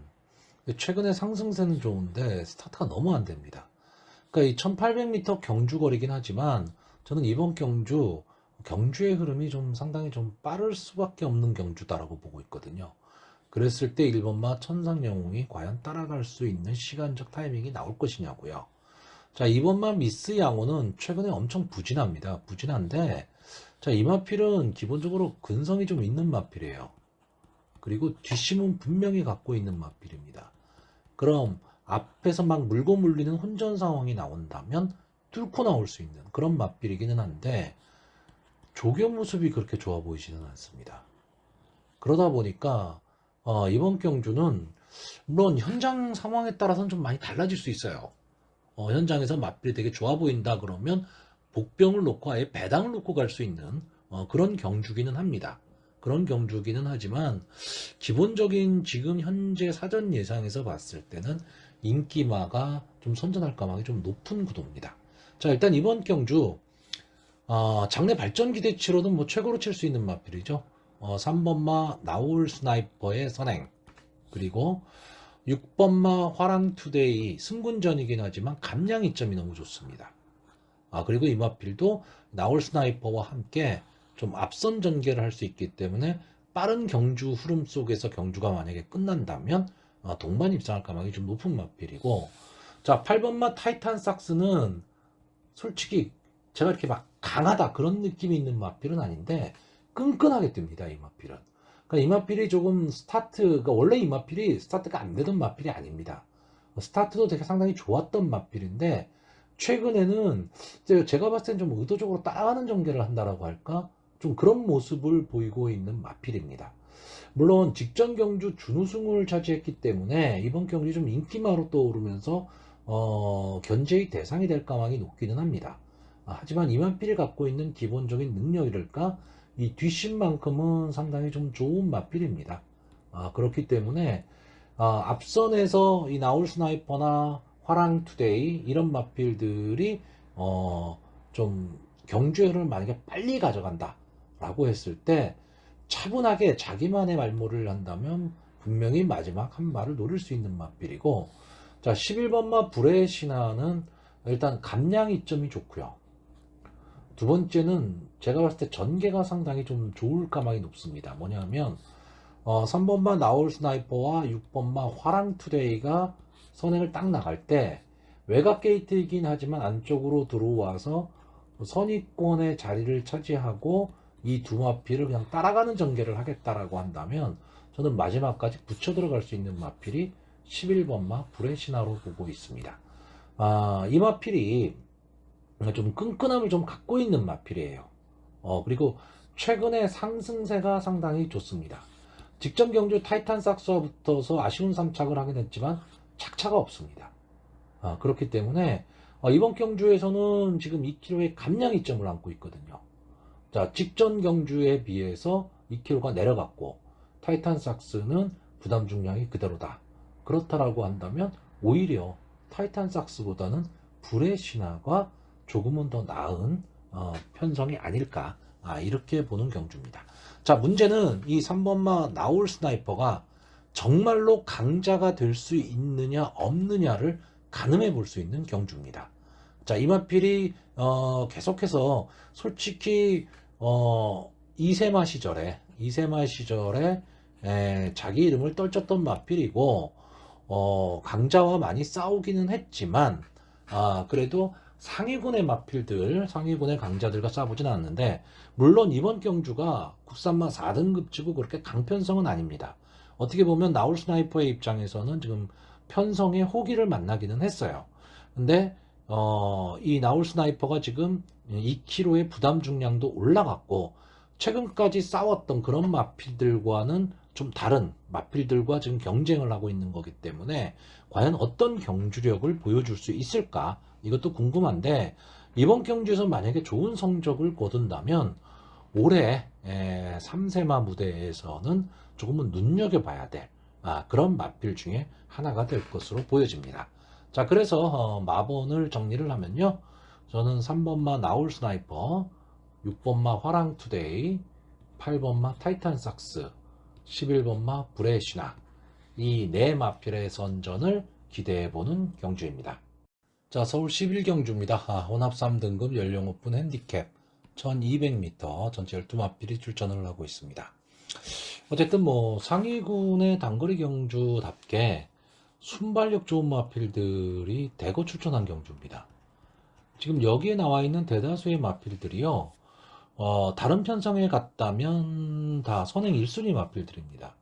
최근에 상승세는 좋은데 스타트가 너무 안 됩니다. 그러니까 이 1800m 경주거리긴 하지만 저는 이번 경주의 흐름이 좀 상당히 좀 빠를 수밖에 없는 경주다라고 보고 있거든요. 그랬을 때 1번마 천상영웅이 과연 따라갈 수 있는 시간적 타이밍이 나올 것이냐고요. 자, 2번마 미스 양호는 최근에 엄청 부진합니다. 부진한데, 자, 이 마필은 기본적으로 근성이 좀 있는 마필이에요. 그리고 뒷심은 분명히 갖고 있는 마필입니다. 그럼 앞에서 막 물고 물리는 혼전 상황이 나온다면 뚫고 나올 수 있는 그런 마필이기는 한데, 조교 모습이 그렇게 좋아 보이지는 않습니다. 그러다 보니까 이번 경주는 물론 현장 상황에 따라서는 좀 많이 달라질 수 있어요. 현장에서 마필이 되게 좋아 보인다 그러면 복병을 놓고 아예 배당을 놓고 갈 수 있는 그런 경주기는 합니다. 그런 경주기는 하지만 기본적인 지금 현재 사전 예상에서 봤을 때는 인기마가 좀 선전할 가망이 좀 높은 구도입니다. 자, 일단 이번 경주 장내 발전 기대치로는 뭐 최고로 칠 수 있는 마필이죠. 3번마 나올 스나이퍼의 선행, 그리고 6번마 화랑투데이 승군전이긴 하지만 감량 이점이 너무 좋습니다. 그리고 이 마필도 나올 스나이퍼와 함께 좀 앞선 전개를 할 수 있기 때문에 빠른 경주 흐름 속에서 경주가 만약에 끝난다면 동반 입상할 가망이 좀 높은 마필이고, 자, 8번마 타이탄 삭스는 솔직히 제가 이렇게 막 강하다 그런 느낌이 있는 마필은 아닌데 끈끈하게 뜹니다, 이 마필은. 그러니까 이 마필이 조금 스타트가, 원래 이 마필이 스타트가 안 되던 마필이 아닙니다. 스타트도 되게 상당히 좋았던 마필인데 최근에는 제가 봤을 땐 좀 의도적으로 따라가는 전개를 한다라고 할까, 좀 그런 모습을 보이고 있는 마필입니다. 물론 직전 경주 준우승을 차지했기 때문에 이번 경기 좀 인기마로 떠오르면서 견제의 대상이 될 가망이 높기는 합니다. 하지만 이만필이 갖고 있는 기본적인 능력이랄까, 이 뒷심만큼은 상당히 좀 좋은 마필입니다. 그렇기 때문에 앞선에서 이 나올 스나이퍼나 화랑투데이 이런 마필들이 좀 경주를 만약에 빨리 가져간다 라고 했을 때 차분하게 자기만의 말모를 한다면 분명히 마지막 한 발을 노릴 수 있는 마필이고, 자, 11번마 불의 신화는 일단 감량 이점이 좋고요. 두 번째는 제가 봤을 때 전개가 상당히 좀 좋을 가망이 높습니다. 뭐냐면 3번마 나올 스나이퍼와 6번마 화랑투데이가 선행을 딱 나갈 때 외곽 게이트이긴 하지만 안쪽으로 들어와서 선입권의 자리를 차지하고 이 두 마필을 그냥 따라가는 전개를 하겠다라고 한다면 저는 마지막까지 붙여 들어갈 수 있는 마필이 11번마 불의 신화로 보고 있습니다. 이 마필이 좀 끈끈함을 좀 갖고 있는 마필이에요. 그리고 최근에 상승세가 상당히 좋습니다. 직전 경주 타이탄 삭스와 붙어서 아쉬운 3착을 하긴 했지만 착차가 없습니다. 그렇기 때문에 이번 경주에서는 지금 2km의 감량 이점을 안고 있거든요. 자, 직전 경주에 비해서 2km가 내려갔고 타이탄 삭스는 부담 중량이 그대로다. 그렇다라고 한다면 오히려 타이탄 삭스보다는 불의 신화가 조금은 더 나은 편성이 아닐까, 이렇게 보는 경주입니다. 자, 문제는 이 3번마 나올 스나이퍼가 정말로 강자가 될 수 있느냐 없느냐를 가늠해 볼 수 있는 경주입니다. 자, 이마필이 계속해서 솔직히 이세마 시절에 자기 이름을 떨쳤던 마필이고 강자와 많이 싸우기는 했지만 그래도 상위군의 마필들, 상위군의 강자들과 싸우진 않았는데, 물론 이번 경주가 국산마 4등급 치고 그렇게 강편성은 아닙니다. 어떻게 보면 나올 스나이퍼의 입장에서는 지금 편성의 호기를 만나기는 했어요. 근데 이 나올 스나이퍼가 지금 2kg의 부담 중량도 올라갔고 최근까지 싸웠던 그런 마필들과는 좀 다른 마필들과 지금 경쟁을 하고 있는 거기 때문에 과연 어떤 경주력을 보여줄 수 있을까, 이것도 궁금한데, 이번 경주에서 만약에 좋은 성적을 거둔다면 올해 3세마 무대에서는 조금은 눈여겨봐야 될 그런 마필 중에 하나가 될 것으로 보여집니다. 자, 그래서 마번을 정리를 하면요, 저는 3번마 나올 스나이퍼, 6번마 화랑투데이, 8번마 타이탄 삭스, 11번마 불의 신화, 이 네 마필의 선전을 기대해보는 경주입니다. 자, 서울 11경주입니다. 혼합 3등급 연령 오픈 핸디캡 1200m 전체 12마필이 출전을 하고 있습니다. 어쨌든 뭐 상위군의 단거리 경주답게 순발력 좋은 마필들이 대거 출전한 경주입니다. 지금 여기에 나와 있는 대다수의 마필들이요, 다른 편성에 갔다면 다 선행 1순위 마필들입니다.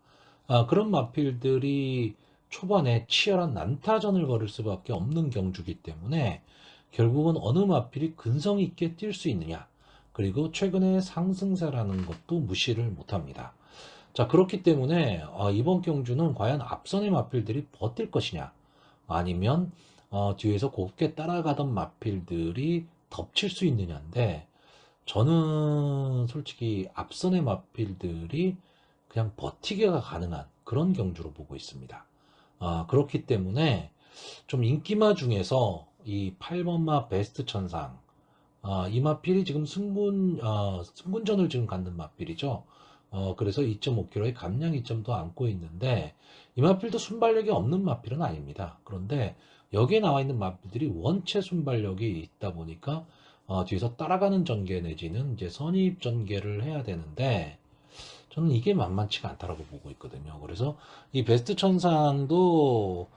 그런 마필들이 초반에 치열한 난타전을 벌일 수밖에 없는 경주기 때문에 결국은 어느 마필이 근성 있게 뛸 수 있느냐, 그리고 최근의 상승세라는 것도 무시를 못합니다. 자, 그렇기 때문에 이번 경주는 과연 앞선의 마필들이 버틸 것이냐, 아니면 뒤에서 곱게 따라가던 마필들이 덮칠 수 있느냐인데, 저는 솔직히 앞선의 마필들이 그냥 버티기가 가능한 그런 경주로 보고 있습니다. 그렇기 때문에 좀 인기마 중에서 이 8번마 베스트 천상. 이 마필이 지금 승군전을 지금 갖는 마필이죠. 그래서 2.5kg의 감량 이점도 안고 있는데, 이 마필도 순발력이 없는 마필은 아닙니다. 그런데 여기에 나와 있는 마필들이 원체 순발력이 있다 보니까 뒤에서 따라가는 전개 내지는 이제 선입 전개를 해야 되는데, 저는 이게 만만치가 않다라고 보고 있거든요. 그래서 이 베스트 천상도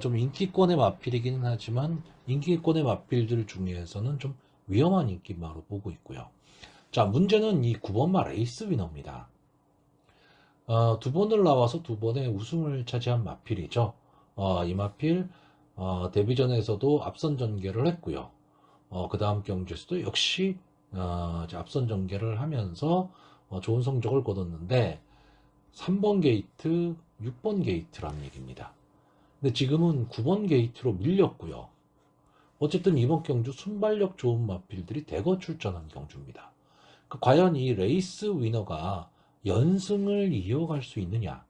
좀 인기권의 마필이기는 하지만 인기권의 마필들 중에서는 좀 위험한 인기마로 보고 있고요. 자, 문제는 이 9번마 레이스 위너입니다. 두 번을 나와서 두 번의 우승을 차지한 마필이죠. 이 마필 데뷔전에서도 앞선 전개를 했고요. 그 다음 경주에서도 역시 이제 앞선 전개를 하면서 좋은 성적을 거뒀는데 3번 게이트, 6번 게이트라는 얘기입니다. 근데 지금은 9번 게이트로 밀렸고요. 어쨌든 이번 경주 순발력 좋은 마필들이 대거 출전한 경주입니다. 과연 이 레이스 위너가 연승을 이어갈 수 있느냐?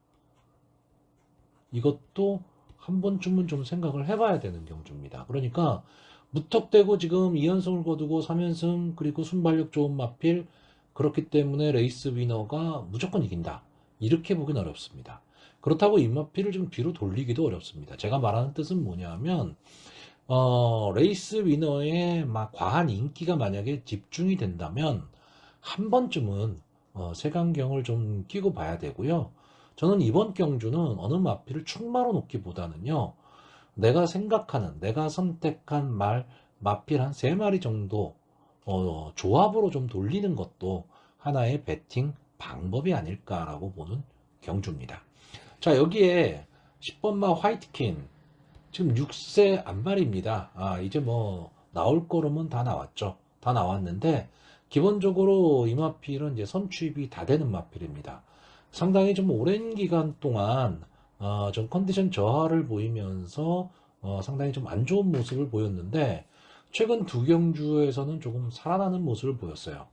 이것도 한 번쯤은 좀 생각을 해봐야 되는 경주입니다. 그러니까 무턱대고 지금 2연승을 거두고 3연승 그리고 순발력 좋은 마필, 그렇기 때문에 레이스 위너가 무조건 이긴다, 이렇게 보긴 어렵습니다. 그렇다고 이 마필을 좀 뒤로 돌리기도 어렵습니다. 제가 말하는 뜻은 뭐냐면 레이스 위너의 막 과한 인기가 만약에 집중이 된다면 한 번쯤은 색안경을 좀 끼고 봐야 되고요. 저는 이번 경주는 어느 마필을 충마로 놓기보다는요, 내가 생각하는, 내가 선택한 마필 한 3마리 정도 조합으로 좀 돌리는 것도 하나의 배팅 방법이 아닐까라고 보는 경주입니다. 자, 여기에 10번마 화이트킨, 지금 6세 안말입니다. 이제 뭐 나올 거로면 다 나왔죠. 다 나왔는데 기본적으로 이 마필은 이제 선취입이 다 되는 마필입니다. 상당히 좀 오랜 기간 동안 좀 컨디션 저하를 보이면서 상당히 좀 안 좋은 모습을 보였는데 최근 두 경주에서는 조금 살아나는 모습을 보였어요.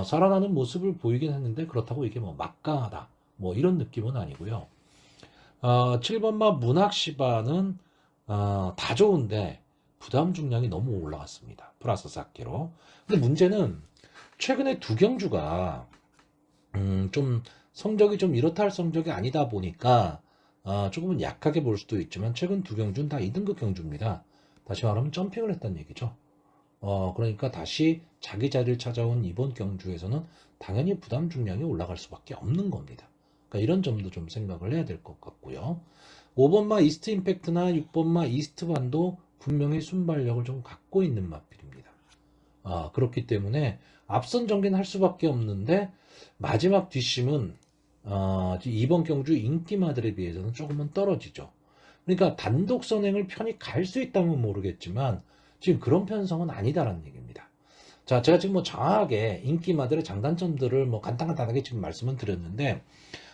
살아나는 모습을 보이긴 했는데 그렇다고 이게 뭐 막강하다, 뭐 이런 느낌은 아니고요. 7번마 문학시바는 다 좋은데 부담 중량이 너무 올라갔습니다. 플러스 4kg. 근데 문제는 최근에 두 경주가 좀 성적이 좀 이렇다 할 성적이 아니다 보니까 조금은 약하게 볼 수도 있지만 최근 두 경주는 다 2등급 경주입니다. 다시 말하면 점핑을 했다는 얘기죠. 그러니까 다시 자기 자리를 찾아온 이번 경주에서는 당연히 부담 중량이 올라갈 수밖에 없는 겁니다. 그러니까 이런 점도 좀 생각을 해야 될 것 같고요. 5번마 이스트 임팩트나 6번마 이스트반도 분명히 순발력을 좀 갖고 있는 마필입니다. 그렇기 때문에 앞선 전개는 할 수밖에 없는데 마지막 뒷심은 이번 경주 인기마들에 비해서는 조금은 떨어지죠. 그러니까 단독 선행을 편히 갈 수 있다면 모르겠지만 지금 그런 편성은 아니다라는 얘기입니다. 자, 제가 지금 뭐 장하게 인기마들의 장단점들을 뭐 간단하게 지금 말씀을 드렸는데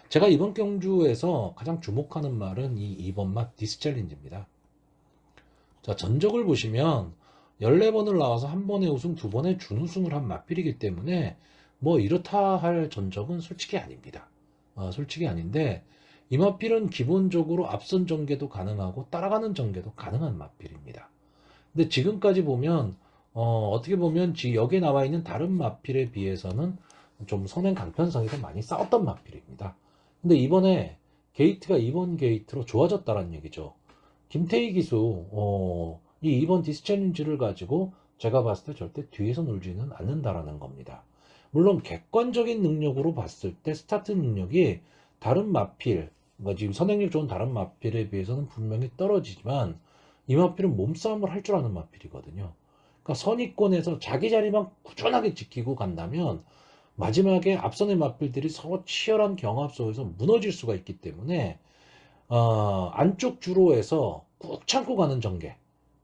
제가 이번 경주에서 가장 주목하는 말은 이 2번마 디스챌린지입니다. 자, 전적을 보시면 14번을 나와서 한 번에 우승, 두 번에 준우승을 한 마필이기 때문에 뭐 이렇다 할 전적은 솔직히 아닙니다. 솔직히 아닌데 이 마필은 기본적으로 앞선 전개도 가능하고 따라가는 전개도 가능한 마필입니다. 근데 지금까지 보면 어떻게 보면 여기에 나와 있는 다른 마필에 비해서는 좀 선행 강편성이 더 많이 싸웠던 마필입니다. 근데 이번에 게이트가 2번 게이트로 좋아졌다는 얘기죠. 김태희 기수 이 2번 디스챌린지를 가지고 제가 봤을 때 절대 뒤에서 놀지는 않는다라는 겁니다. 물론 객관적인 능력으로 봤을 때 스타트 능력이 다른 마필, 그러니까 지금 선행력 좋은 다른 마필에 비해서는 분명히 떨어지지만 이 마필은 몸싸움을 할 줄 아는 마필이거든요. 그러니까 선의권에서 자기 자리만 꾸준하게 지키고 간다면 마지막에 앞선의 마필들이 서로 치열한 경합 속에서 무너질 수가 있기 때문에 안쪽 주로에서 꾹 참고 가는 전개,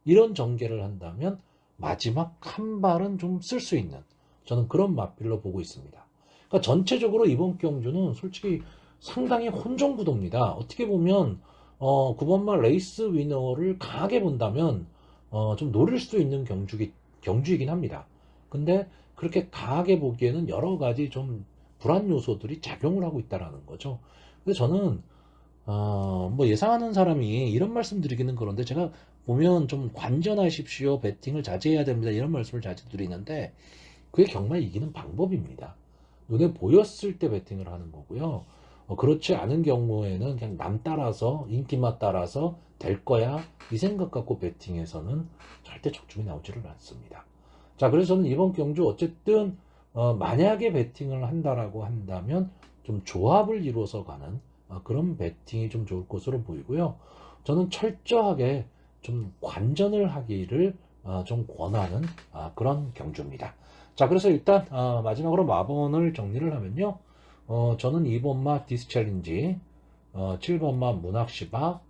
이런 전개를 한다면 마지막 한 발은 좀 쓸 수 있는, 저는 그런 마필로 보고 있습니다. 그러니까 전체적으로 이번 경주는 솔직히 상당히 혼종구도입니다. 어떻게 보면 9번마 레이스 위너를 강하게 본다면 좀 노릴 수 있는 경주이긴 합니다. 근데 그렇게 강하게 보기에는 여러 가지 좀 불안 요소들이 작용을 하고 있다는 거죠. 근데 저는 뭐 예상하는 사람이 이런 말씀 드리기는 그런데 제가 보면 좀 관전하십시오. 배팅을 자제해야 됩니다. 이런 말씀을 자주 드리는데 그게 경마 이기는 방법입니다. 눈에 보였을 때 배팅을 하는 거고요. 그렇지 않은 경우에는 그냥 남 따라서 인기맛 따라서 될 거야 이 생각 갖고 배팅해서는 절대 적중이 나오지를 않습니다. 자, 그래서 저는 이번 경주 어쨌든 만약에 배팅을 한다라고 한다면 좀 조합을 이루어서 가는 그런 배팅이 좀 좋을 것으로 보이고요. 저는 철저하게 좀 관전을 하기를 좀 권하는 그런 경주입니다. 자, 그래서 일단 마지막으로 마번을 정리를 하면요. 저는 2번마 디스챌린지, 7번마 문학시바,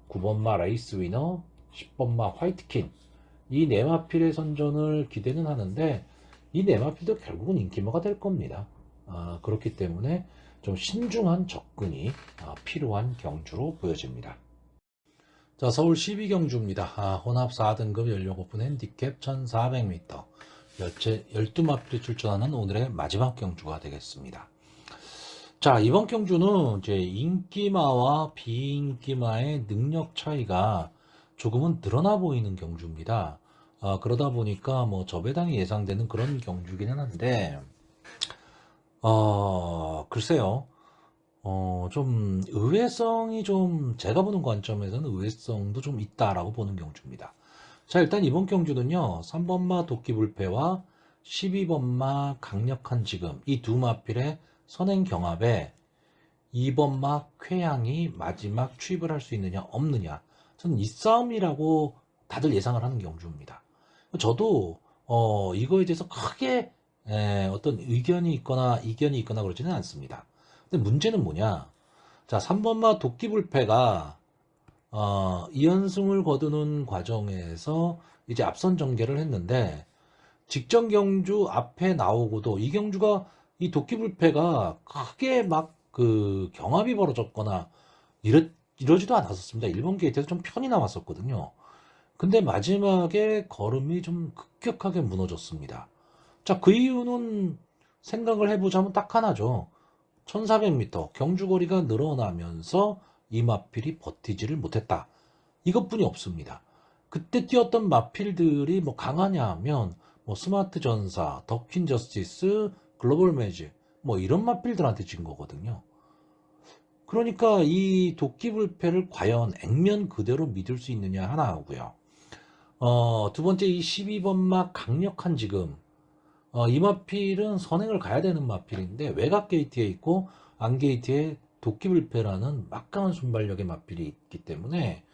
9번마 레이스 위너, 10번마 화이트킨 이 네마필의 선전을 기대는 하는데 이 네마필도 결국은 인기마가 될 겁니다. 그렇기 때문에 좀 신중한 접근이 필요한 경주로 보여집니다. 자, 서울 12경주입니다. 혼합 4등급 연령 오픈 핸디캡 1400m 12마필이 출전하는 오늘의 마지막 경주가 되겠습니다. 자, 이번 경주는 이제 인기마와 비인기마의 능력 차이가 조금은 드러나 보이는 경주입니다. 그러다 보니까 뭐 저배당이 예상되는 그런 경주기는 한데, 글쎄요. 좀 의외성이 좀 제가 보는 관점에서는 의외성도 좀 있다라고 보는 경주입니다. 자, 일단 이번 경주는요. 3번마 도끼불패와 12번마 강력한 지금 이 두 마필의 선행 경합에 2번마 쾌양이 마지막 추입을 할 수 있느냐 없느냐 저는 이 싸움이라고 다들 예상을 하는 경주입니다. 저도 이거에 대해서 크게 어떤 의견이 있거나 이견이 있거나 그러지는 않습니다. 근데 문제는 뭐냐? 자, 3번마 도끼불패가 2연승을 거두는 과정에서 이제 앞선 전개를 했는데 직전 경주 앞에 나오고도 이 경주가 이 도끼불패가 크게 막 그 경합이 벌어졌거나 이러지도 않았었습니다. 일본 게이트에서 좀 편히 나왔었거든요. 근데 마지막에 걸음이 좀 급격하게 무너졌습니다. 자, 그 이유는 생각을 해보자면 딱 하나죠. 1400m 경주거리가 늘어나면서 이 마필이 버티지를 못했다. 이것뿐이 없습니다. 그때 뛰었던 마필들이 뭐 강하냐 하면 뭐 스마트 전사, 더퀸 저스티스, 글로벌 매직 뭐 이런 마필들한테 진 거거든요. 그러니까 이 도끼불패를 과연 액면 그대로 믿을 수 있느냐 하나고요. 두 번째 이 12번마 강력한 지금 이 마필은 선행을 가야 되는 마필인데 외곽 게이트에 있고 안 게이트에 도끼불패라는 막강한 순발력의 마필이 있기 때문에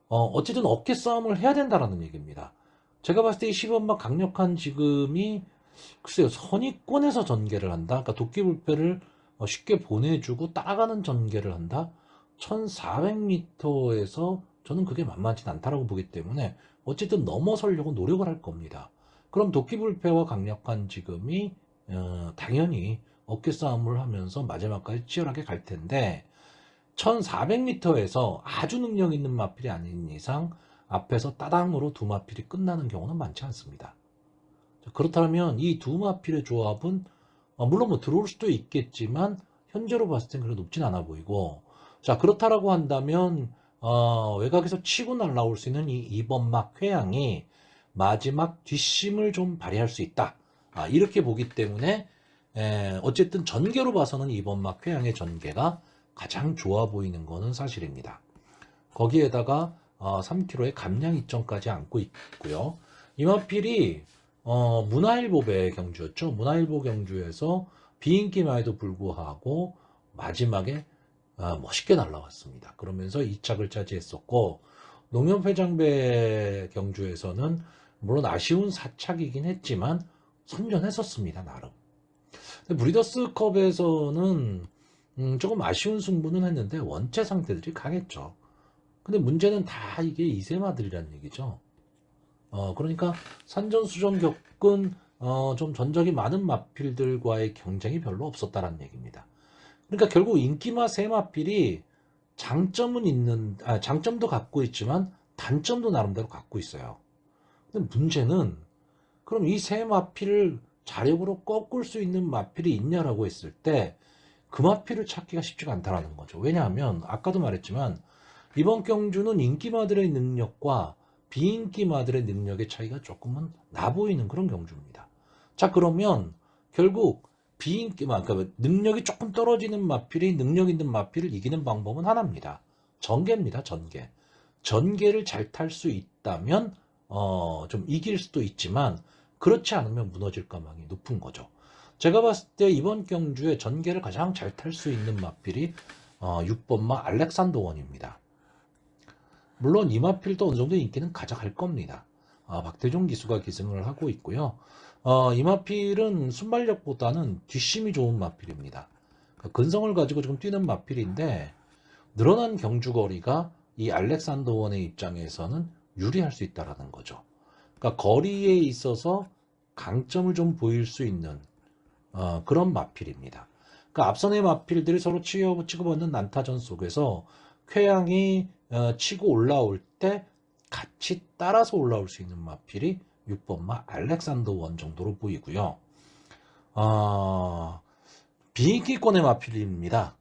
어쨌든 어깨 싸움을 해야 된다라는 얘기입니다. 제가 봤을 때 이 10번마 강력한 지금이 글쎄요 선의권에서 전개를 한다. 그러니까 도끼불패를 쉽게 보내주고 따라가는 전개를 한다. 1400m에서 저는 그게 만만치 않다라고 보기 때문에 어쨌든 넘어서려고 노력을 할 겁니다. 그럼 도끼불패와 강력한 지금이 당연히 어깨 싸움을 하면서 마지막까지 치열하게 갈 텐데 1400m에서 아주 능력 있는 마필이 아닌 이상 앞에서 따당으로 두 마필이 끝나는 경우는 많지 않습니다. 그렇다면 이 두 마필의 조합은 물론 뭐 들어올 수도 있겠지만 현재로 봤을 땐 그래 높진 않아 보이고 자 그렇다라고 한다면 외곽에서 치고 날라올 수 있는 이 2번막 회양이 마지막 뒷심을 좀 발휘할 수 있다. 이렇게 보기 때문에 어쨌든 전개로 봐서는 2번막 회양의 전개가 가장 좋아 보이는 것은 사실입니다. 거기에다가 3kg의 감량 이점까지 안고 있고요. 이마필이 문화일보배 경주였죠. 문화일보 경주에서 비인기마에도 불구하고 마지막에 멋있게 날라왔습니다. 그러면서 2착을 차지했었고 농협회장배 경주에서는 물론 아쉬운 4착이긴 했지만 선전했었습니다. 나름. 브리더스컵에서는 조금 아쉬운 승부는 했는데 원체 상태들이 강했죠. 근데 문제는 다 이게 이세마들이라는 얘기죠. 그러니까 산전수전 겪은 좀 전적이 많은 마필들과의 경쟁이 별로 없었다라는 얘기입니다. 그러니까 결국 인기마 세 마필이 장점도 갖고 있지만 단점도 나름대로 갖고 있어요. 근데 문제는 그럼 이 세 마필을 자력으로 꺾을 수 있는 마필이 있냐라고 했을 때 금화필을 찾기가 쉽지가 않다라는 거죠. 왜냐하면 아까도 말했지만 이번 경주는 인기마들의 능력과 비인기마들의 능력의 차이가 조금은 나 보이는 그런 경주입니다. 자, 그러면 결국 비인기마, 그러니까 능력이 조금 떨어지는 마필이 능력 있는 마필을 이기는 방법은 하나입니다. 전개입니다. 전개. 전개를 잘 탈 수 있다면 좀 이길 수도 있지만 그렇지 않으면 무너질 가망이 높은 거죠. 제가 봤을 때 이번 경주에 전개를 가장 잘 탈 수 있는 마필이 6번마 알렉산더 원입니다. 물론 이 마필도 어느 정도 인기는 가져갈 겁니다. 박태종 기수가 기승을 하고 있고요. 이 마필은 순발력보다는 뒷심이 좋은 마필입니다. 그러니까 근성을 가지고 지금 뛰는 마필인데 늘어난 경주거리가 이 알렉산더 원의 입장에서는 유리할 수 있다는 거죠. 그러니까 거리에 있어서 강점을 좀 보일 수 있는 그런 마필입니다. 그러니까 앞선의 마필들이 서로 치고받는 난타전 속에서 쾌양이 치고 올라올 때 같이 따라서 올라올 수 있는 마필이 6번마 알렉산더 원 정도로 보이고요. 비인기권의 마필입니다.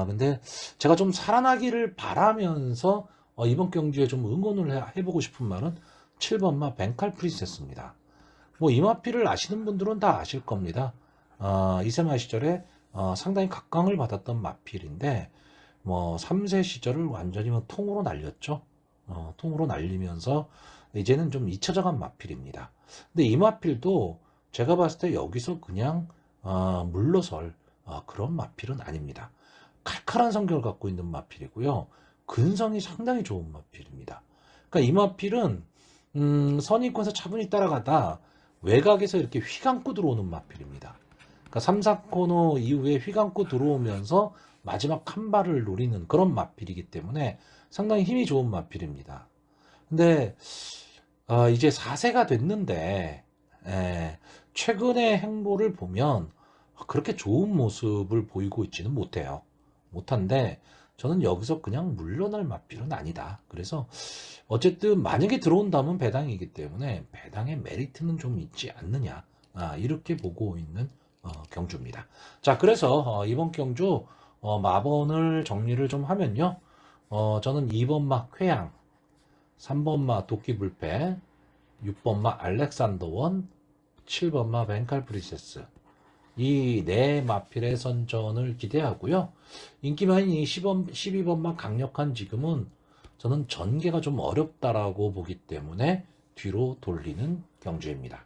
근데 제가 좀 살아나기를 바라면서 이번 경기에 좀 응원을 해보고 싶은 말은 7번마 벤칼 프린세스입니다. 뭐 이 마필을 아시는 분들은 다 아실 겁니다. 이세마 시절에 상당히 각광을 받았던 마필인데 뭐 3세 시절을 완전히 뭐 통으로 날렸죠. 통으로 날리면서 이제는 좀 잊혀져간 마필입니다. 근데 이 마필도 제가 봤을 때 여기서 그냥 물러설 그런 마필은 아닙니다. 칼칼한 성격을 갖고 있는 마필이고요. 근성이 상당히 좋은 마필입니다. 그러니까 이 마필은 선입권에서 차분히 따라가다 외곽에서 이렇게 휘감고 들어오는 마필입니다. 그러니까 3, 4코너 이후에 휘감고 들어오면서 마지막 한 발을 노리는 그런 마필이기 때문에 상당히 힘이 좋은 마필입니다. 근데 이제 4세가 됐는데 최근의 행보를 보면 그렇게 좋은 모습을 보이고 있지는 못해요. 못한데 저는 여기서 그냥 물러날 마필은 아니다. 그래서 어쨌든 만약에 들어온다면 배당이기 때문에 배당의 메리트는 좀 있지 않느냐. 이렇게 보고 있는 경주입니다. 자, 그래서 이번 경주 마번을 정리를 좀 하면요. 저는 2번마 쾌양, 3번마 도끼불패, 6번마 알렉산더 원, 7번마 벤칼 프리세스 이 네 마필의 선전을 기대하고요. 인기만인 이 12번만 강력한 지금은 저는 전개가 좀 어렵다라고 보기 때문에 뒤로 돌리는 경주입니다.